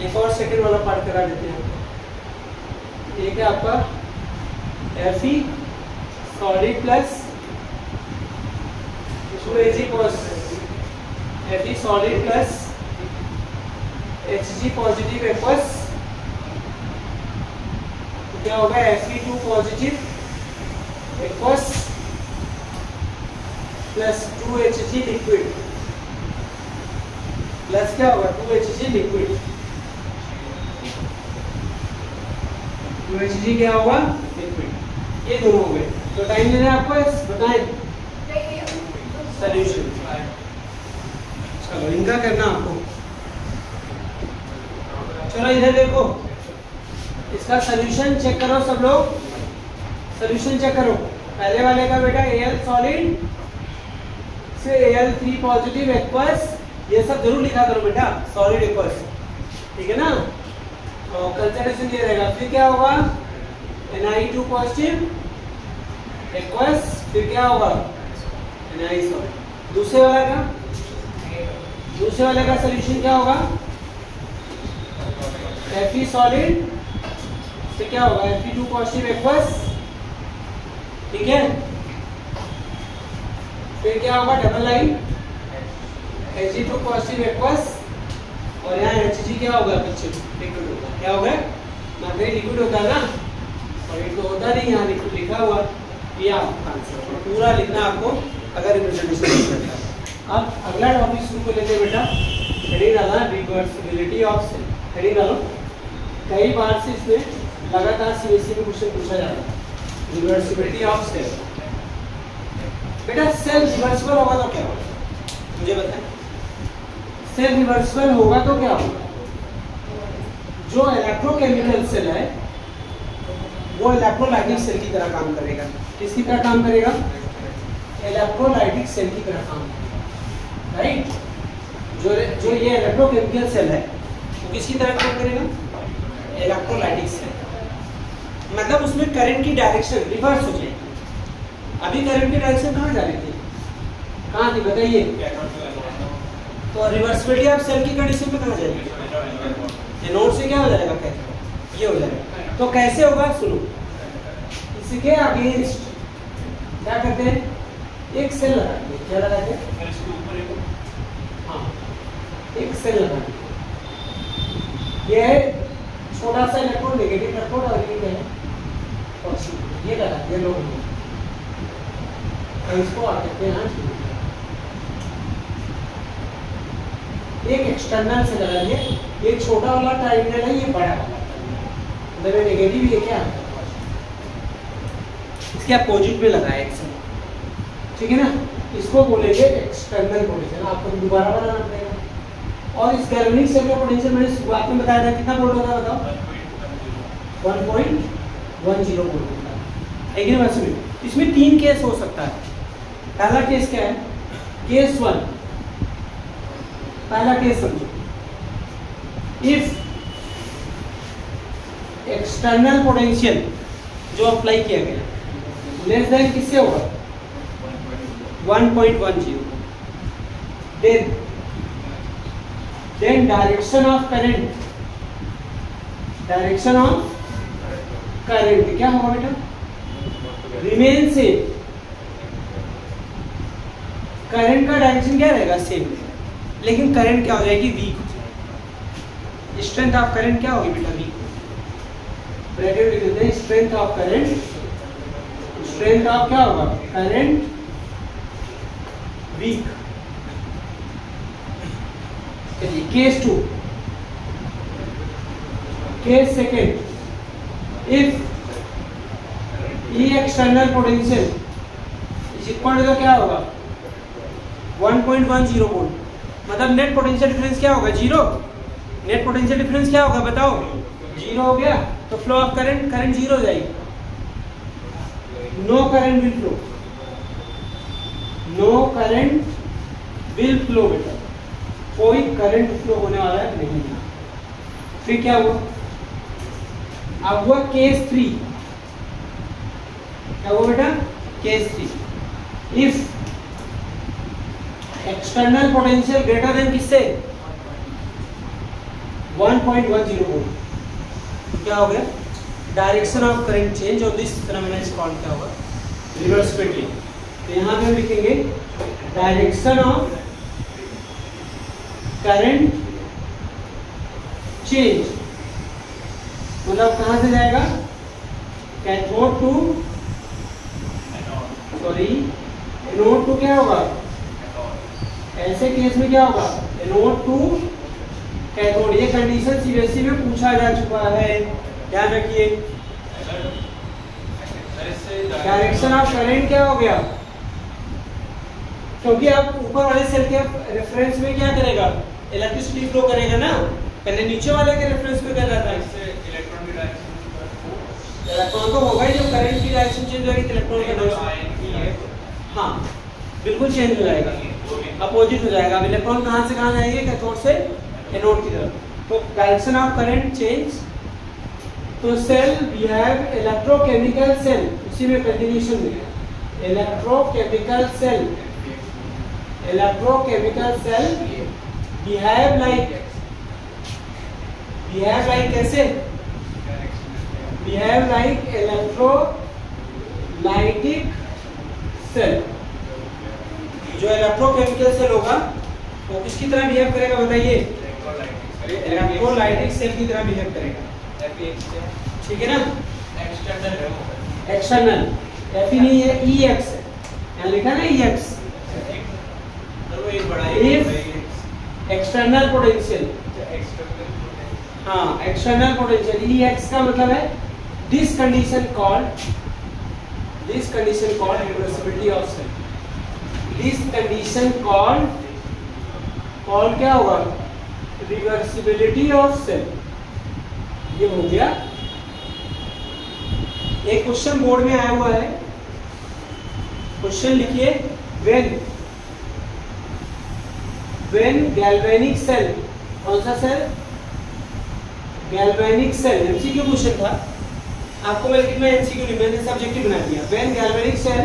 एक और सेकेंड वाला पार्ट करा देते हैं आपको। एक है आपका Fe solid plus 2Ag Fe solid plus Hg positive aqueous, तो क्या होगा Fe2 positive aqueous plus 2Hg liquid, plus क्या होगा 2Hg लिक्विड, 2Hg क्या होगा लिक्विड, ये दोनों हो गए। तो टाइम लेना है आपको, बताएं सॉल्यूशन। चलो इनका करना आपको, चलो इधर देखो, इसका सॉल्यूशन चेक करो सब लोग, सॉल्यूशन चेक करो। पहले वाले का बेटा Al सॉलिड से Al3 पॉजिटिव एक्वस, ये सब जरूर लिखा करो बेटा, सॉलिड एक्वस, ठीक है ना। और कंसंट्रेशन ये रहेगा, फिर क्या होगा Na2 पॉजिटिव एक्वस, फिर क्या होगा Na सॉलिड। दूसरे वाले का सॉल्यूशन क्या होगा, Fe सॉलिड से क्या होगा Fe2 पॉजिटिव एक्वस, ठीक है। फिर क्या होगा double line Hg2 positive aqueous, और यहाँ Hg क्या होगा पीछे लिक्विड होगा, क्या होगा मतलब लिक्विड होता है ना, सॉलिड तो होता नहीं, यहाँ लिक्विड लिखा हुआ, ये आपका आंसर पूरा लिखना आपको अगर रिप्रेजेंटेशन करना है। अब अगला टॉपिक शुरू कर लेते हैं बेटा, हेडिंग डालना रिवर्सिबिलिटी ऑफ सेल, हेडिंग डालो। कई बार से इसमें लगातार सीबीएसई में क्वेश्चन पूछा जा रहा है, रिवर्सिबिलिटी ऑफ सेल। बेटा सेल रिवर्सिबल होगा तो क्या होगा, मुझे बताएं। सेल रिवर्सिबल होगा तो क्या होगा, जो इलेक्ट्रोकेमिकल सेल है वो इलेक्ट्रोलाइटिक सेल की तरह काम करेगा। किसकी तरह काम करेगा, इलेक्ट्रोलाइटिक सेल की तरह काम करेगा, राइट। जो ये इलेक्ट्रोकेमिकल सेल है वो किसकी तरह काम करेगा, इलेक्ट्रोलाइटिक सेल। मतलब उसमें करंट की डायरेक्शन रिवर्स हो जाएगी। अभी करंट की डायरेक्शन कहाँ जा रही थी, कहाँ थी बताइए, तो रिवर्सिबिलिटी ऑफ सेल की कंडीशन में कहाँ जाएगी, नोड से क्या हो जाएगा, कहते ये हो जाएगा। तो कैसे होगा सुनो, इसके अगेंस्ट क्या करते हैं, एक सेल लगाते हैं, क्या लगाते हैं, हाँ एक सेल लगाते हैं। ये है छोटा सा इलेक्ट्रॉन, नेगेटिव इलेक्ट्रॉन, और ये क्या है पॉजिटिव, ये लगाते हैं लोग, तो इसको आ कहते हैं एक एक्सटर्नल से लगाइए, ये छोटा वाला ट्रायंगल है, ये बड़ा वाला मतलब नेगेटिव, ये क्या है इसके अपोजिट में लगाया एक से, ठीक है ना। इसको बोलेंगे एक्सटर्नल पोटेंशियल, आपको दोबारा बनाना पड़ेगा। और इस गैल्वेनिक सेल का पोटेंशियल मैंने शुरुआत में बताया था, कितना वोल्ट होता है बताओ, 1.10 वोल्ट होता है, एक ही बात सुनिए। इसमें 3 केस हो सकता है। पहला केस क्या है, केस 1, पहला केस समझो, इफ एक्सटर्नल पोटेंशियल जो अप्लाई किया गया लेस देन किससे होगा 1.10, then direction of current क्या होगा बेटा, रिमेन सेम। करंट का डायरेक्शन क्या रहेगा, सेम, लेकिन करंट क्या हो जाएगी, वीक हो जाएगी। स्ट्रेंथ ऑफ करंट क्या होगी बेटा? वी। ब्रैकेट लिख देते हैं, strength of current, strength of क्या होगा? Current weak. चलिए case 2, case second, if E external potential is equal to क्या होगा? 1.10 वोल्ट। मतलब नेट पोटेंशियल डिफरेंस क्या होगा? जीरो। नेट पोटेंशियल डिफरेंस क्या होगा बताओ? जीरो हो गया। तो flow of current, current zero हो जाएगी, no current will flow, no current will flow बेटा, कोई करंट फ्लो होने वाला है नहीं। फिर क्या हुआ? अब हुआ केस 3। क्या हुआ बेटा? Case 3, if external potential greater than किससे? 1.10 वोल्ट। क्या हो गया? डायरेक्शन ऑफ करंट चेंज और दिस फिनोमेना इज कॉल्ड क्या होगा? रिवर्सिबिलिटी। तो यहां पे हम लिखेंगे डायरेक्शन ऑफ करंट चेंज, मतलब कहां से जाएगा? Cathode to, sorry anode to क्या होगा? ऐसे केस में क्या होगा? Anode to cathode. ये कंडीशन सीबीएसई में पूछा जा चुका है, ध्यान रखिए। डायरेक्शन ऑफ करंट क्या हो गया? क्योंकि आप ऊपर वाले सेल के रेफरेंस में क्या करेगा? इलेक्ट्रिसिटी फ्लो करेगा ना, पहले नीचे वाले के रेफरेंस में कर रहा था। इससे इलेक्ट्रॉन की डायरेक्शन, इलेक्ट्रॉन तो होगा ही, जब करंट की डायरेक्शन चेंज होगी तो इलेक्ट्रॉन का डायरेक्शन, हाँ बिल्कुल चेंज हो जाएगा, अपोजिट हो जाएगा। अब इलेक्ट्रॉन कहां से कहां जाएंगे? कैथोड से एनोड की तरफ। तो डायरेक्शन ऑफ करंट चेंज, तो cell we have electrochemical cell, उसी में कंटिन्यूएशन में electrochemical cell, electrochemical cell behave like कैसे? Behave like electrolytic cell. जो इलेक्ट्रोकेमिकल सेल होगा वो किसकी तरह बिहेव करेगा बताइए? इलेक्ट्रोलाइटिक सेल की तरह बिहेव करेगा, ठीक है ना? एक्सटर्नल एफ ही नहीं है, ई एक्स है, यहाँ लिखा ना E X. If external potential, हाँ एक्सटर्नल पोटेंशियल, ई एक्स का मतलब है this condition called reversibility of cell. This condition called क्या होगा? Reversibility of cell. ये हो गया। एक क्वेश्चन बोर्ड में आया हुआ है, क्वेश्चन लिखिए, व्हेन गैल्वेनिक सेल, कौन सा cell? Galvanic cell. MCQ question था, आपको मैं एमसीक्यू नहीं, मैंने सब्जेक्टिव बना दिया। When galvanic cell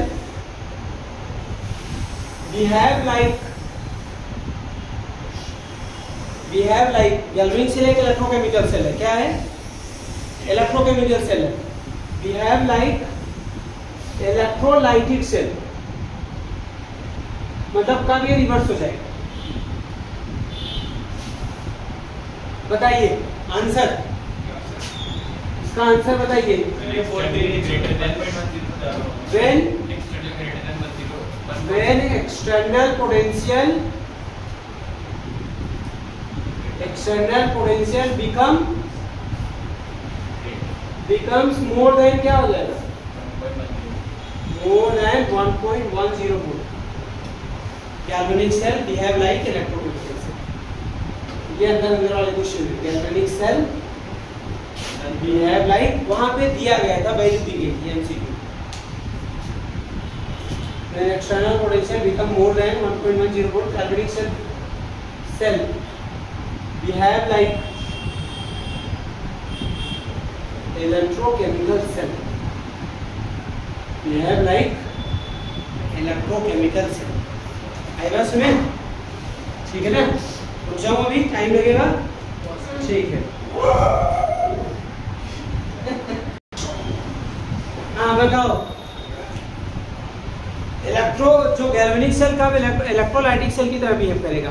behave like galvanic cell एक इलेक्ट्रोकेमिकल सेल है। क्या है? इलेक्ट्रोकेमिकल सेल है। बिहेव लाइक इलेक्ट्रोलाइटिक सेल, मतलब कब ये रिवर्स हो जाएगा? बताइए आंसर, इसका आंसर बताइए। when external potential becomes more than क्या हो जाएगा? more than 1.10 volt. Galvanic cell behave like electrochemical cell. ये अंदर वाले क्वेश्चन है, गैल्वेनिक सेल बिहेव लाइक, वहां पे दिया गया था, वैल्यू दी गई थी MCQ. when external potential become more than 1.10 volt, galvanic cell behave like electrochemical cell, behave like electrochemical cell। आई बात सुने? ठीक है ना? रुक जाओ, अभी टाइम लगेगा, ठीक है। हाँ बताओ, इलेक्ट्रो जो गैल्वेनिक सेल का इलेक्ट्रोलाइटिक सेल की तरह बिहेव करेगा।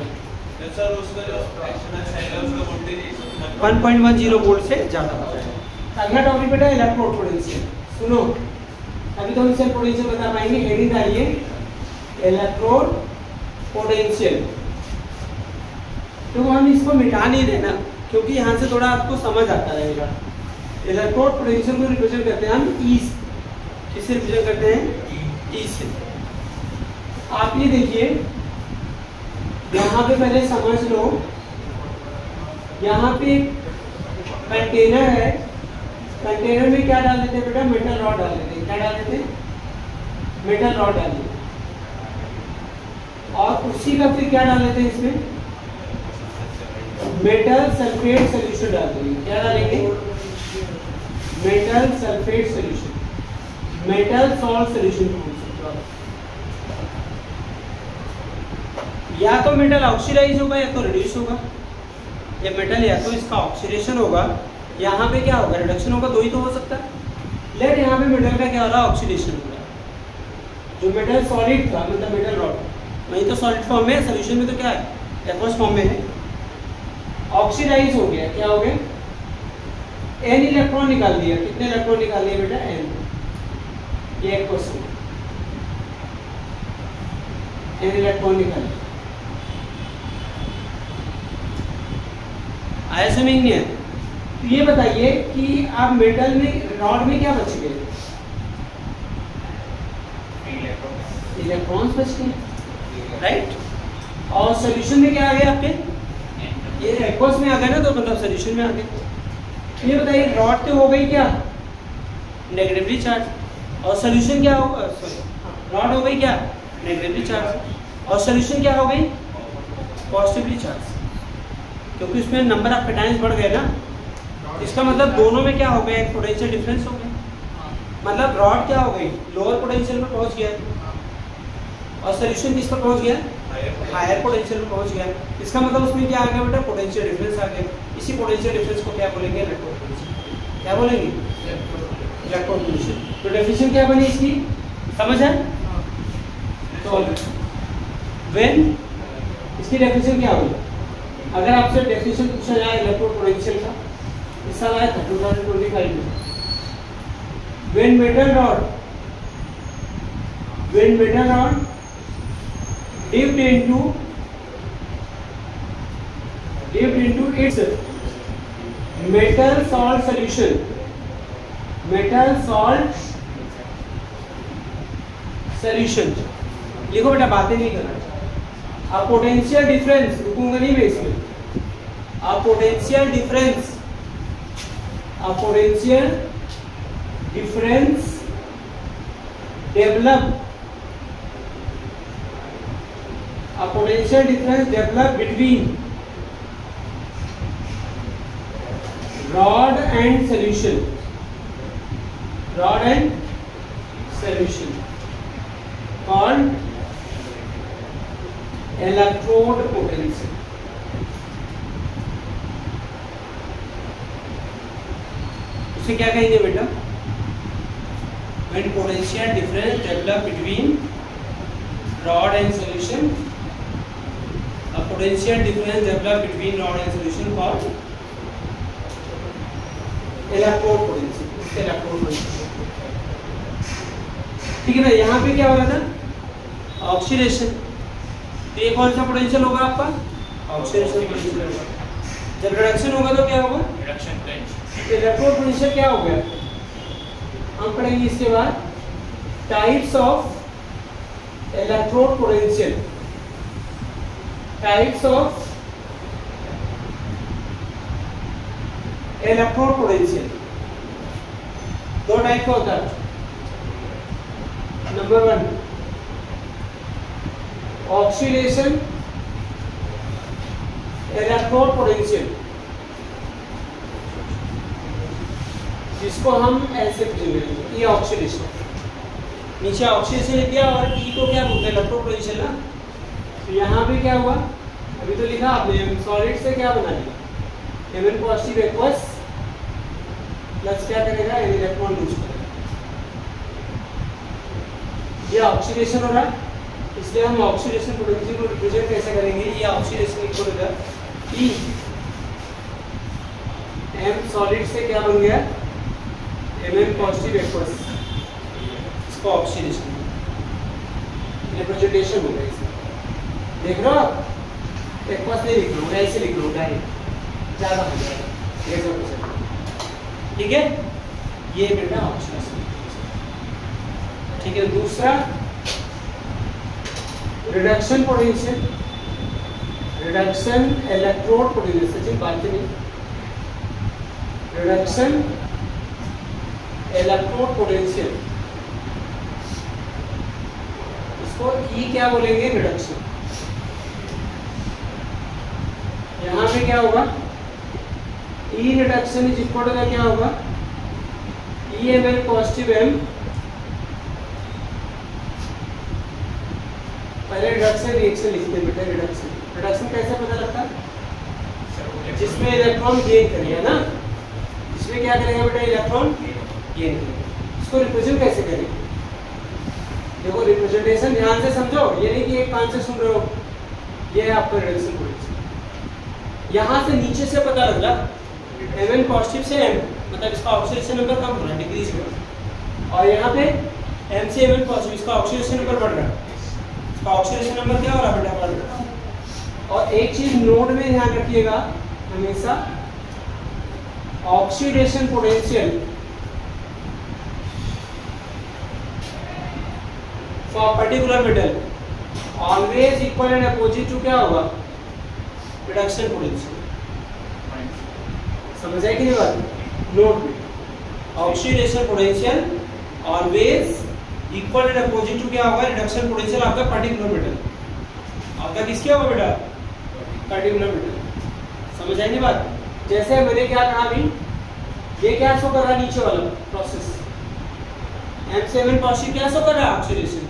सर उसका जो एक्सटर्नल सेल है उसका वोल्टेज 1.10 वोल्ट से ज़्यादा हो जाएगा। अगला टॉपिक बेटा इलेक्ट्रोड पोटेंशियल। सुनो, अभी तो हम सेल पोटेंशियल बता पाएंगे। हेडिंग आ रही है इलेक्ट्रोड पोटेंशियल। तो हम इसको मिटा नहीं देना, क्योंकि यहाँ से थोड़ा आपको समझ आता रहेगा। इलेक्ट्रोड पोटेंशियल को रिप्रेजेंट करते हैं हम ई से। किससे रिप्रेजेंट करते हैं? ई से। आप ये देखिए, यहाँ पे पहले समझ लो, यहाँ पे कंटेनर है। कंटेनर में क्या डाल देते हैं बेटा? मेटल रॉड डाल देते हैं। क्या डाल देते हैं? मेटल रॉड डाल देते हैं। और उसी का फिर क्या डाल देते हैं इसमें? मेटल सल्फेट सोल्यूशन डाल देंगे। क्या डालेंगे? Metal sulphate solution, metal salt solution. या तो मेटल ऑक्सीडाइज होगा या तो रिड्यूस होगा। ये मेटल या तो इसका ऑक्सीडेशन होगा, यहाँ पे क्या होगा? रिडक्शन होगा। दो ही तो हो सकता है। लेट यहाँ पे मेटल का क्या हो रहा है? ऑक्सीडेशन हो रहा है। जो मेटल सॉलिड था, मतलब मेटल रॉड, वही तो सॉलिड फॉर्म में है। सोल्यूशन में तो क्या है? एक्वस फॉर्म में है। ऑक्सीडाइज हो गया। क्या हो गया? एन इलेक्ट्रॉन निकाल दिया। कितने इलेक्ट्रॉन निकाल दिए बेटा? एन। ये एक क्वेश्चन, एन इलेक्ट्रॉन निकाल दिया। आया समझ नहीं है? तो ये बताइए कि आप मेटल में, रॉड में क्या बच गए? इलेक्ट्रॉन्स बच गए, राइट। और सोल्यूशन में क्या आ गया आपके? ये एक्वस में आ गया ना, तो मतलब सोल्यूशन में आ गया। ये बताइए, रॉड तो हो गई क्या? Negatively charge. और सोल्यूशन क्या होगा? सॉरी, रॉड हो गई क्या? Negatively charge. और सोल्यूशन क्या हो गई? पॉजिटिवली चार्ज, क्योंकि उसमें नंबर ऑफ कैटायंस बढ़ गए ना। इसका मतलब दोनों में क्या हो गया? एक पोटेंशियल डिफरेंस हो गया। मतलब रॉड क्या हो गई? लोअर पोटेंशियल में पहुंच गया, और सोल्यूशन किस पर पहुंच गया? हायर पोटेंशियल में पहुंच गया। इसका मतलब उसमें क्या आ गया बेटा? पोटेंशियल डिफरेंस आ गया। इसी पोटेंशियल डिफरेंस को क्या बोलेंगे? Electrode potential. क्या बोलेंगे? Electrode potential. तो डेफिनेशन क्या बनी इसकी? समझ है? तो व्हेन, इसकी डेफिनेशन क्या होगी? अगर आपसे डेफिनेशन पूछा जाए इलेक्ट्रोड पोटेंशियल का, इस साल आया था 2025 में। When metal rod dipped into its metal salt solution, लिखो बेटा, बातें नहीं करना। अब पोटेंशियल डिफरेंस, रुकूंगा नहीं मैं इसमें। अब potential difference develop between rod and solution called electrode potential। उसे क्या कहेंगे बेटा? When potential difference develop between rod and solution, a potential difference develop between rod and solution called electrode potential। ठीक है ना? यहाँ पे क्या हो रहा था? ऑक्सीडेशन। तो ये कौन सा पोटेंशियल होगा आपका? ऑक्सीडेशन पोटेंशियल होगा। जब रिडक्शन होगा तो क्या होगा? Reduction potential. इलेक्ट्रोड पोटेंशियल क्या हो गया? हम पढ़ेंगे इसके बाद types of electrode potential. Types of electrode potential दो टाइप का होता है। नंबर 1 ऑक्सीडेशन इलेक्ट्रोड पोटेंशियल, जिसको हम ऐसे लिखेंगे, ये ऑक्सीडेशन। नीचे ऑक्सीडेशन लिख दिया और ई को क्या बोलते हैं? इलेक्ट्रोड पोटेंशियल ना। तो यहाँ पे क्या हुआ? अभी तो लिखा आपने, सॉलिड से क्या बना लिया? Mn पॉजिटिव एक्वस प्लस क्या करेगा? N इलेक्ट्रॉन लूज करेगा। ये ऑक्सीडेशन हो रहा है, इसलिए हम ऑक्सीडेशन पोटेंशियल को रिप्रेजेंट कैसे करेंगे? ये ऑक्सीडेशन इक्वल होगा E M सॉलिड से क्या बन गया, Mn पॉजिटिव एक्वस, इसको ऑक्सीडेशन रिप्रेजेंटेशन हो गया इसमें। देख रहे हो आप, एक्वस नहीं लिख रहा हूँ, ऐसे लिख रहा हूँ डायरेक्ट, ज़्यादा हो जाएगा। ठीक है, ये बेटा ऑक्सीडेशन। ठीक है, दूसरा reduction potential, reduction electrode potential, Sachin बात नहीं, रिडक्शन इलेक्ट्रोड पोटेंशियल, इसको ई क्या बोलेंगे, रिडक्शन। यहां पे क्या होगा, E reduction is equal to क्या होगा, E M L positive M, पहले रिडक्शन रिएक्शन लिखते हैं बेटा। रिडक्शन कैसे पता लगता है, जिसमें इलेक्ट्रॉन गेन करेगा ना, इसमें क्या करेगा बेटा, इलेक्ट्रॉन गेन करेगा। इसको रिप्रेजेंट कैसे करेंगे, देखो रिप्रेजेंटेशन ध्यान से समझो, ये नहीं कि एक कान से सुन रहे हो। ये है आपका रिडक्शन पोटेंशियल। यहाँ से नीचे से पता लग रहा Mn पॉजिटिव से M, मतलब इसका ऑक्सीडेशन नंबर कम हो रहा है, डिक्रीज हो रहा है। और यहाँ पे M से Mn पॉजिटिव, इसका ऑक्सीडेशन नंबर बढ़ रहा है। इसका ऑक्सीडेशन नंबर क्या हो रहा है बेटा, बढ़ रहा है। और एक चीज नोट में ध्यान रखिएगा हमेशा, oxidation potential for particular metal always equal and opposite to क्या होगा, रिडक्शन पोटेंशियल। समझ आए कि नहीं बात, नोट में, oxidation potential always equal and opposite to क्या होगा, रिडक्शन पोटेंशियल आपका पर्टिकुलर मेटल। आपका किसके होगा बेटा, पर्टिकुलर मेटल। समझ आई नहीं बात। जैसे मैंने क्या कहा अभी, ये क्या शो कर रहा है, नीचे वाला प्रोसेस M7 पॉजिटिव क्या शो कर रहा है, ऑक्सीडेशन।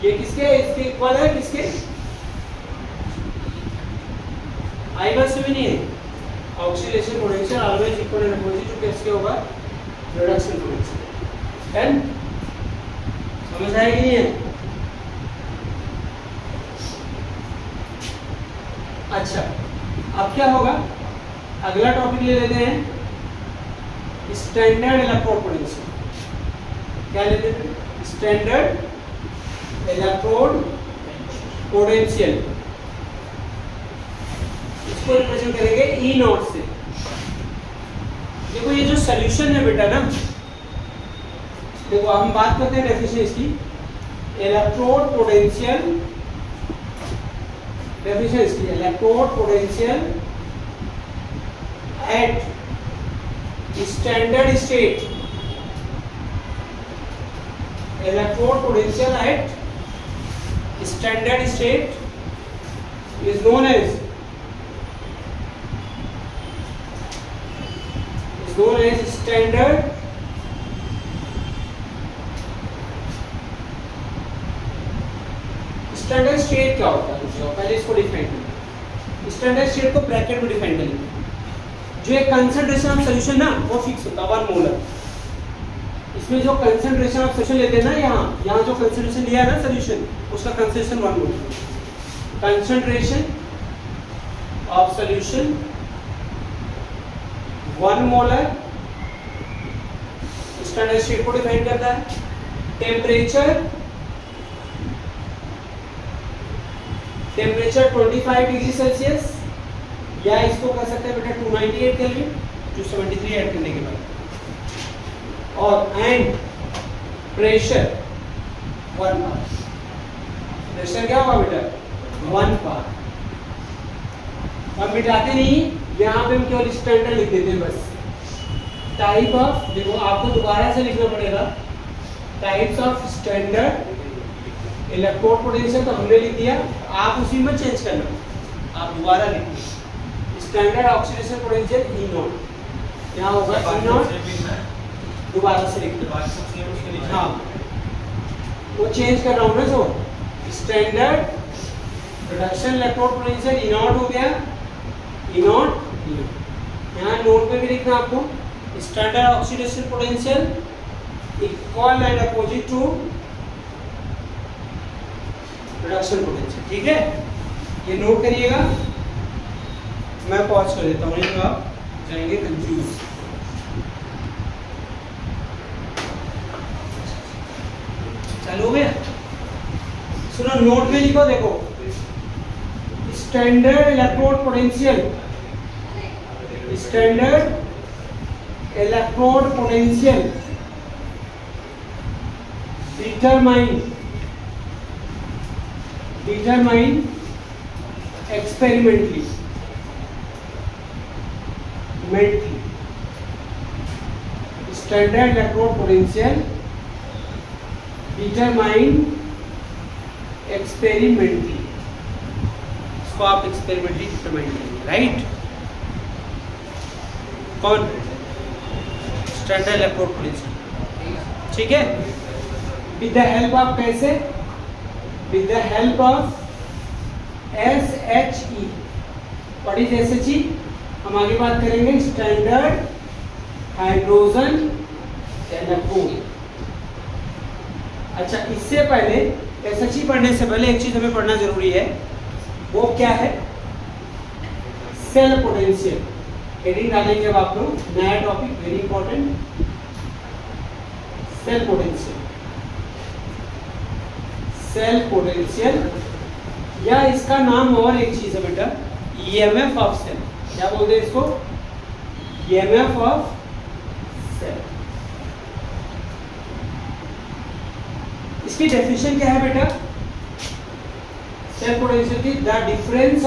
ये किसके, इसके इक्वल है, किसके, आई बस भी नहीं है। Oxidation potential always equal and opposite to किसके होगा, रिडक्शन पोटेंशियल। एंड समझ आएगी नहीं है। अच्छा, अब क्या होगा, अगला टॉपिक ले लेते हैं, स्टैंडर्ड इलेक्ट्रोड पोटेंशियल। क्या लेते हैं, स्टैंडर्ड इलेक्ट्रोड पोटेंशियल। इसको रिप्रेजेंट करेंगे ई नॉट से। देखो ये जो सॉल्यूशन है बेटा ना, देखो हम बात करते हैं डेफिनेशन इसकी, इलेक्ट्रोड पोटेंशियल, डेफिनेशन इसकी, electrode potential at standard state, electrode potential at standard state is known as standard standard state क्या होता है, पहले इसको डिफाइन करें। स्टैंडर्ड स्टेट को ब्रैकेट में डिफाइन करेंगे। जो एक कंसंट्रेशन ऑफ सॉल्यूशन ना वो फिक्स होता है 1 मोलर। इसमें जो कंसंट्रेशन ऑफ सॉल्यूशन लेते हैं ना, यहाँ जो कंसंट्रेशन लिया है ना सॉल्यूशन, उसका concentration 1 molar. Concentration of solution 1 molar standard state को डिफाइन करता है। टेम्परेचर 25 डिग्री सेल्सियस, या इसको कह सकते हैं बेटा 298 केल्विन, 273 ऐड करने के बाद। और एंड प्रेशर 1 बार। प्रेशर क्या होगा बेटा, 1 बार। हम मिटाते नहीं, यहाँ पे हम केवल स्टैंडर्ड लिख देते हैं बस। टाइप ऑफ, देखो आपको दोबारा से लिखना पड़ेगा, types of standard electrode potential तो हमने लिख दिया, आप उसी में चेंज करना, आप दोबारा लिखिए। Standard oxidation potential E not, यहाँ होगा ई नॉट, दोबारा से लिख दो। हाँ, वो चेंज कर रहा हूँ ना, जो standard reduction electrode potential E not हो गया, ई नॉट। यहाँ नोट पे भी लिखना आपको, standard oxidation potential equal and opposite to reduction potential. ठीक है, ये नोट करिएगा। मैं पॉज कर देता हूँ। जाएंगे कंफ्यूज। चालू हो गया? सुनो नोट में लिखो, देखो standard electrode potential, standard electrode potential determine experimentally standard electrode potential determine experimentally, इसको आप एक्सपेरिमेंटली डिटरमाइन करेंगे, राइट? कौन? स्टैंडर्ड इलेक्ट्रोड पोटेंशियल, ठीक है? विद द हेल्प ऑफ, कैसे? With the help of SHE। What is SHE? हम आगे बात करेंगे स्टैंडर्ड हाइड्रोजन इलेक्ट्रोड। अच्छा, इससे पहले SHE पढ़ने से पहले एक चीज हमें पढ़ना जरूरी है, वो क्या है? Cell potential. हेडिंग डालेंगे अब आप लोग, नया topic, very important, cell potential. Cell potential, या इसका नाम और एक चीज है बेटा, EMF ऑफ सेल। क्या बोलते हैं इसको? EMF of cell. इसकी डेफिनेशन क्या है बेटा? सेल पोटेंशियल की the difference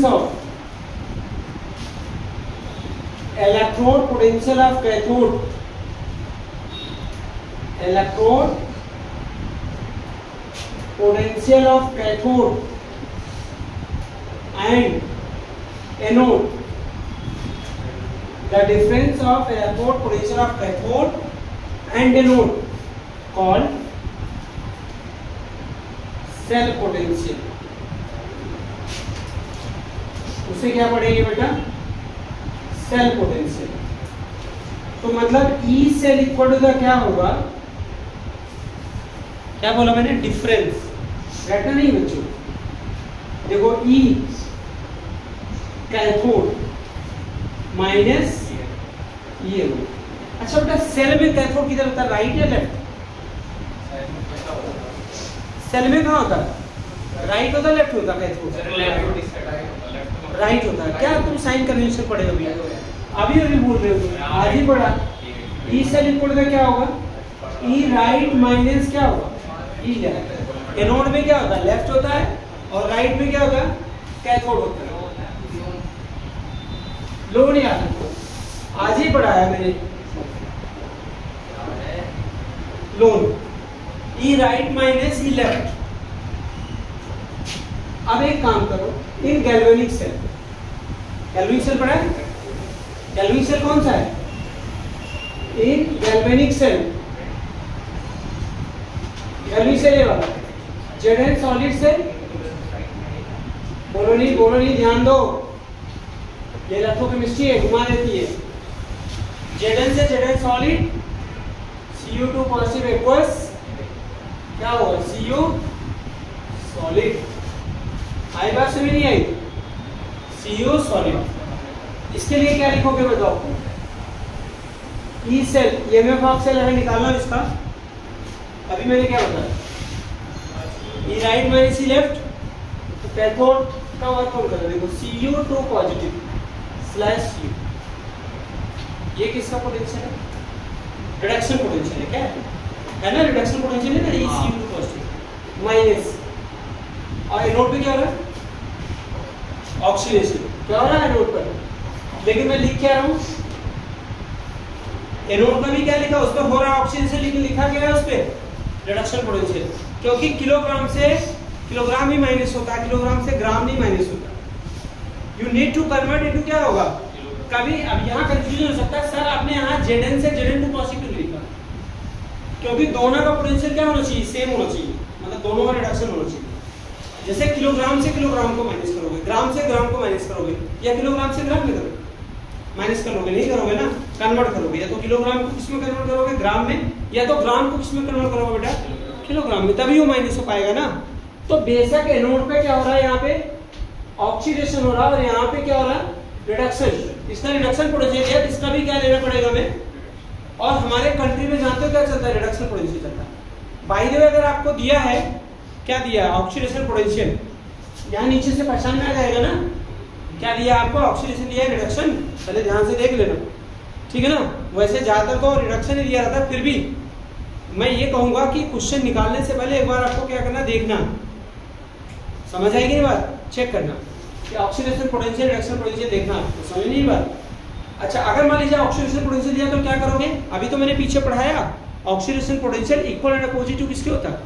of electrode potential of cathode, electrode potential of cathode and anode, the difference of electrode potential of cathode and anode called cell potential। उसे क्या पढ़ेंगे बेटा? Cell potential. तो मतलब E cell equal to the क्या होगा? क्या बोला मैंने? डिफरेंस। रटना नहीं बच्चों, देखो E कैथोड माइनस ये हो। अच्छा बेटा, सेल में कैथोड किधर होता है, राइट या लेफ्ट? सेल में कहाँ होता है? राइट होता है, लेफ्ट होता है? कैथोड राइट होता है। क्या तुम साइन कन्वेंशन पढ़े अभी अभी बोल रहे हो? आज ही पढ़ा। ई सेल इक्वल टू क्या होगा? ई राइट माइनस क्या होगा? ई लेफ्ट। एनोड में क्या होता है? लेफ्ट होता है, और राइट में क्या होता है? कैथोड होता है। लोग नहीं आते, आज ही पढ़ाया मैंने। लोन ई राइट माइनस ई लेफ्ट। अब एक काम करो, इन गैल्वेनिक सेल, गैल्वेनिक सेल पढ़ा है? गैल्वेनिक सेल कौन सा है? इन गैल्वेनिक सेल, गैल्वेनिक सेल ये वाला Zn सॉलिड सेल। बोलो नहीं, ध्यान दो, ये इलेक्ट्रोकेमिस्ट्री है, घुमा देती है। Zn से Zn solid, Cu2 positive aqueous क्या होगा? Cu solid. आई बात समझ नहीं आई? Cu solid. इसके लिए क्या लिखोगे बताओ? E cell, EMF of cell है, निकालना इसका। अभी मैंने क्या बताया? E right minus E left, तो कैथोड का वर्क कौन कर रहा है? देखो Cu2 पॉजिटिव स्लैश U, ये किसका पोटेंशियल है? रिडक्शन पोटेंशियल है, क्या है ना? रिडक्शन पोटेंशियल है ना, ये Cu2 पॉजिटिव माइनस, और एनोड पे क्या हो रहा है? ऑक्सीडेशन। क्या हो रहा है एनोड पर? लेकिन मैं लिख क्या रहा हूँ? एनोड का भी क्या लिखा? उस पर हो रहा है ऑक्सीडेशन, लेकिन लिखा क्या है उस पर? Reduction potential. क्योंकि किलोग्राम से किलोग्राम ही माइनस होता है, किलोग्राम से ग्राम नहीं माइनस होता। You need to convert into क्या होगा? कभी अब यहाँ कंफ्यूजन हो सकता है, सर आपने यहाँ Zn से Zn2 पॉजिटिव लिखा, क्योंकि दोनों का पोटेंशियल क्या होना चाहिए? सेम होना चाहिए, मतलब दोनों का रिडक्शन होना चाहिए। जैसे किलोग्राम से किलोग्राम को माइनस करोगे, ग्राम से ग्राम को माइनस करोगे, या किलोग्राम से ग्राम में करोगे? माइनस करोगे, नहीं करोगे ना, कन्वर्ट करोगे। या तो किलोग्राम को किस में कन्वर्ट करोगे? ग्राम में। या तो ग्राम को किस में कन्वर्ट करोगे बेटा? किलोग्राम में, तभी वो माइनस हो पाएगा ना। तो बेशक एनोड पे क्या हो रहा है? यहाँ पे ऑक्सीडेशन हो रहा है और यहाँ पे क्या हो रहा है, रिडक्शन। इसका रिडक्शन पोटेंशियल है, इसका भी क्या लेना पड़ेगा हमें। और हमारे कंट्री में जानते हो क्या चलता है, रिडक्शन पोटेंशियल चलता है। बाय द वे अगर आपको दिया है, क्या दिया है, ऑक्सीडेशन पोटेंशियल, यहाँ नीचे से पहचान में आ जाएगा ना, क्या दिया आपको, ऑक्सीडेशन दिया है, रिडक्शन, पहले ध्यान से देख लेना, ठीक है ना। वैसे ज्यादातर तो रिडक्शन ही दिया रहता है, फिर भी मैं ये कहूंगा कि क्वेश्चन निकालने से पहले एक बार आपको क्या करना, देखना, समझ आएगी नहीं बात, चेक करना कि ऑक्सीडेशन पोटेंशियल, रिडक्शन पोटेंशियल देखना, तो समझ नहीं बात। अच्छा, अगर मान लीजिए ऑक्सीडेशन पोटेंशियल दिया तो क्या करोगे, अभी तो मैंने पीछे पढ़ाया, oxidation potential equal and opposite to किसके होता है,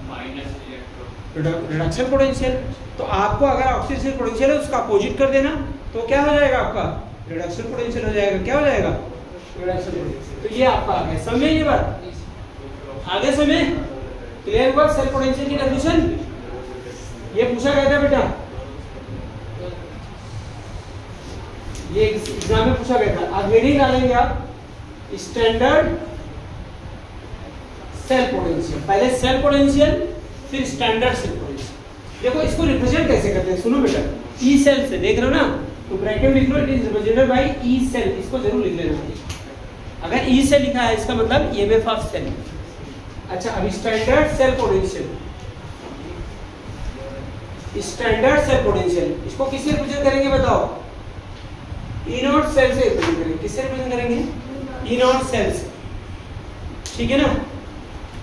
रिडक्शन पोटेंशियल। तो आपको अगर ऑक्सीडेशन पोटेंशियल है उसका अपोजिट कर देना, तो क्या हो जाएगा आपका, रिडक्शन पोटेंशियल हो जाएगा। क्या हो जाएगा, रिडक्शन पोटेंशियल। तो ये आपका आ गया, समझे ये बात, आगे समझे, क्लियर हुआ। सेल पोटेंशियल की डेफिनेशन ये पूछा गया था बेटा, ये एग्जाम में पूछा गया था। अब हेडिंग डालेंगे आप, स्टैंडर्ड सेल पोटेंशियल, पहले सेल पोटेंशियल फिर स्टैंडर्ड सेल पोटेंशियल। देखो इसको रिप्रेजेंट कैसे करते हैं, सुनो बेटा, ई सेल से देख रहे हो ना, तो ब्रैकेट में लिख लो, it is represented by E cell, इसको जरूर लिख लेना। अगर ई से लिखा है इसका मतलब ईएमएफ ऑफ सेल। अच्छा, अब standard cell potential, standard cell potential इसको किससे रिप्रेजेंट करेंगे बताओ, ई नॉट सेल से रिप्रेजेंट करेंगे। किससे रिप्रेजेंट करेंगे, ई नॉट सेल से, ठीक है ना।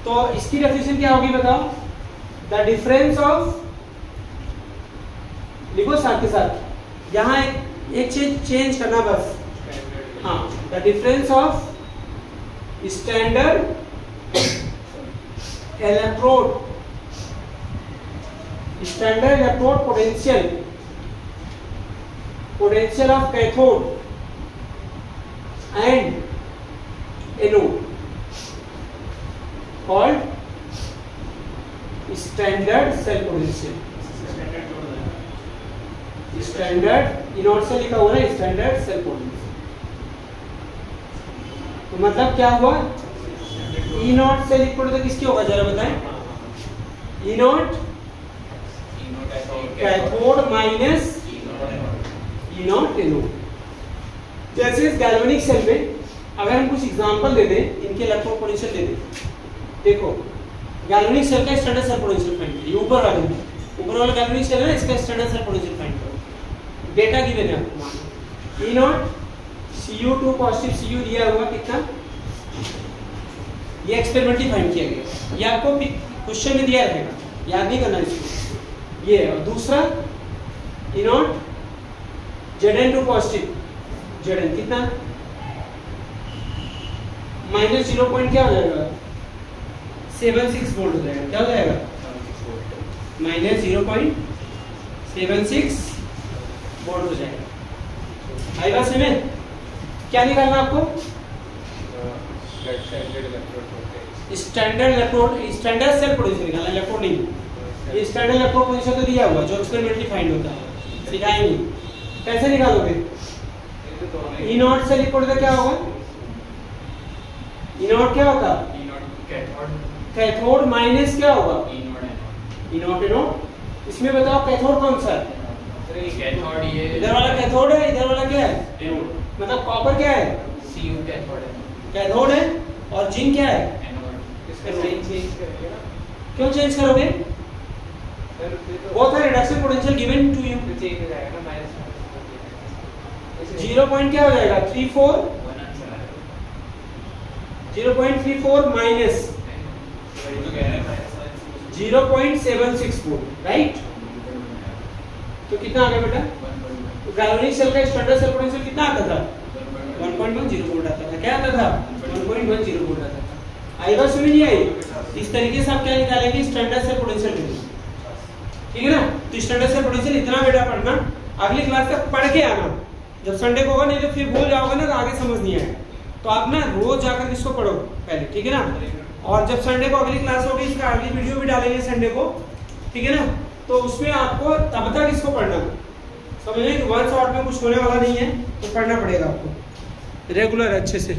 तो इसकी डेफिनेशन क्या होगी बताओ, द डिफरेंस ऑफ, लिखो साथ के साथ, यहाँ एक चीज चेंज करना बस, हाँ, the difference of standard electrode, standard electrode potential, potential of cathode and anode called standard cell potential. Standard anode से लिखा हुआ है स्टैंडर्ड सेल पोटेंशियल। तो मतलब क्या हुआ, ई नॉट से लिखोगे तो किसकी होगा जरा बताएं, E naught cathode minus E naught anode. जैसे इस गैल्वेनिक सेल में अगर हम कुछ एग्जांपल दे दें, इनके इलेक्ट्रोड पोटेंशियल दे दें, देखो गैल्वेनिक सेल का स्टैंडर्ड सेल पोटेंशियल फाइंड करिए, ऊपर वाला गैल्वेनिक सेल है, इसका स्टैंडर्ड सेल पोटेंशियल फाइंड करो। डेटा गिवन है आपको, ई नॉट Cu2 पॉजिटिव Cu दिया हुआ कितना, ये एक्सपेरिमेंटली फाइंड किया गया, ये आपको क्वेश्चन में दिया रहेगा, याद नहीं करना इसको। ये और दूसरा ई नॉट Zn2 पॉजिटिव, Zn कितना माइनस 0 पॉइंट क्या हो जाएगा, 76 वोल्ट हो जाएगा। क्या हो जाएगा, माइनस 0.76 वोल्ट हो जाएगा। आई बात समझ, क्या निकालना आपको, standard electrode, standard cell potential निकालना, इलेक्ट्रोड नहीं। ये स्टैंडर्ड इलेक्ट्रोड पोटेंशियल तो दिया हुआ जो एक्सपेरिमेंटली फाइंड होता है, सिखाएंगे कैसे निकालोगे। ई नॉट से लिखोगे तो क्या होगा, ई नॉट क्या होता, कैथोड माइनस क्या होगा, ई नॉट एनोड। इसमें बताओ कैथोड कौन सा है, कैथोड ये इधर वाला कैथोड है, इधर वाला क्या है एनोड, मतलब कॉपर क्या है, Cu कैथोड है, कैथोड है, और जिंक क्या है एनोड। इसका साइन चेंज करेंगे ना, क्यों चेंज करोगे, both are reduction potential given to you, change हो जाएगा ना, माइनस 0 पॉइंट क्या हो जाएगा 34, 0.34 माइनस 0.76 वोल्ट, राइट। तो कितना आ गया बेटा, तो गैल्वेनिक सेल का स्टैंडर्ड सेल पोटेंशियल कितना आता था, 1.10 वोल्ट आता था। क्या आता था, 1.10 वोल्ट आता था। आई बात समझ नहीं आई, इस तरीके से आप क्या निकालेंगे, स्टैंडर्ड सेल पोटेंशियल, ठीक है ना। तो स्टैंडर्ड सेल पोटेंशियल इतना बेटा पढ़ना, अगली क्लास तक पढ़ के आना, जब संडे को होगा, नहीं तो फिर भूल जाओगे ना, तो आगे समझ नहीं आएगा। तो आप ना रोज जाकर इसको पढ़ो पहले, ठीक है ना। और जब संडे को अगली क्लास होगी, इसका अगली वीडियो भी डालेंगे संडे को, ठीक है ना। तो उसमें आपको तब तक इसको पढ़ना, समझ लीजिए 1 शॉट में कुछ होने वाला नहीं है, तो पढ़ना पड़ेगा आपको रेगुलर अच्छे से।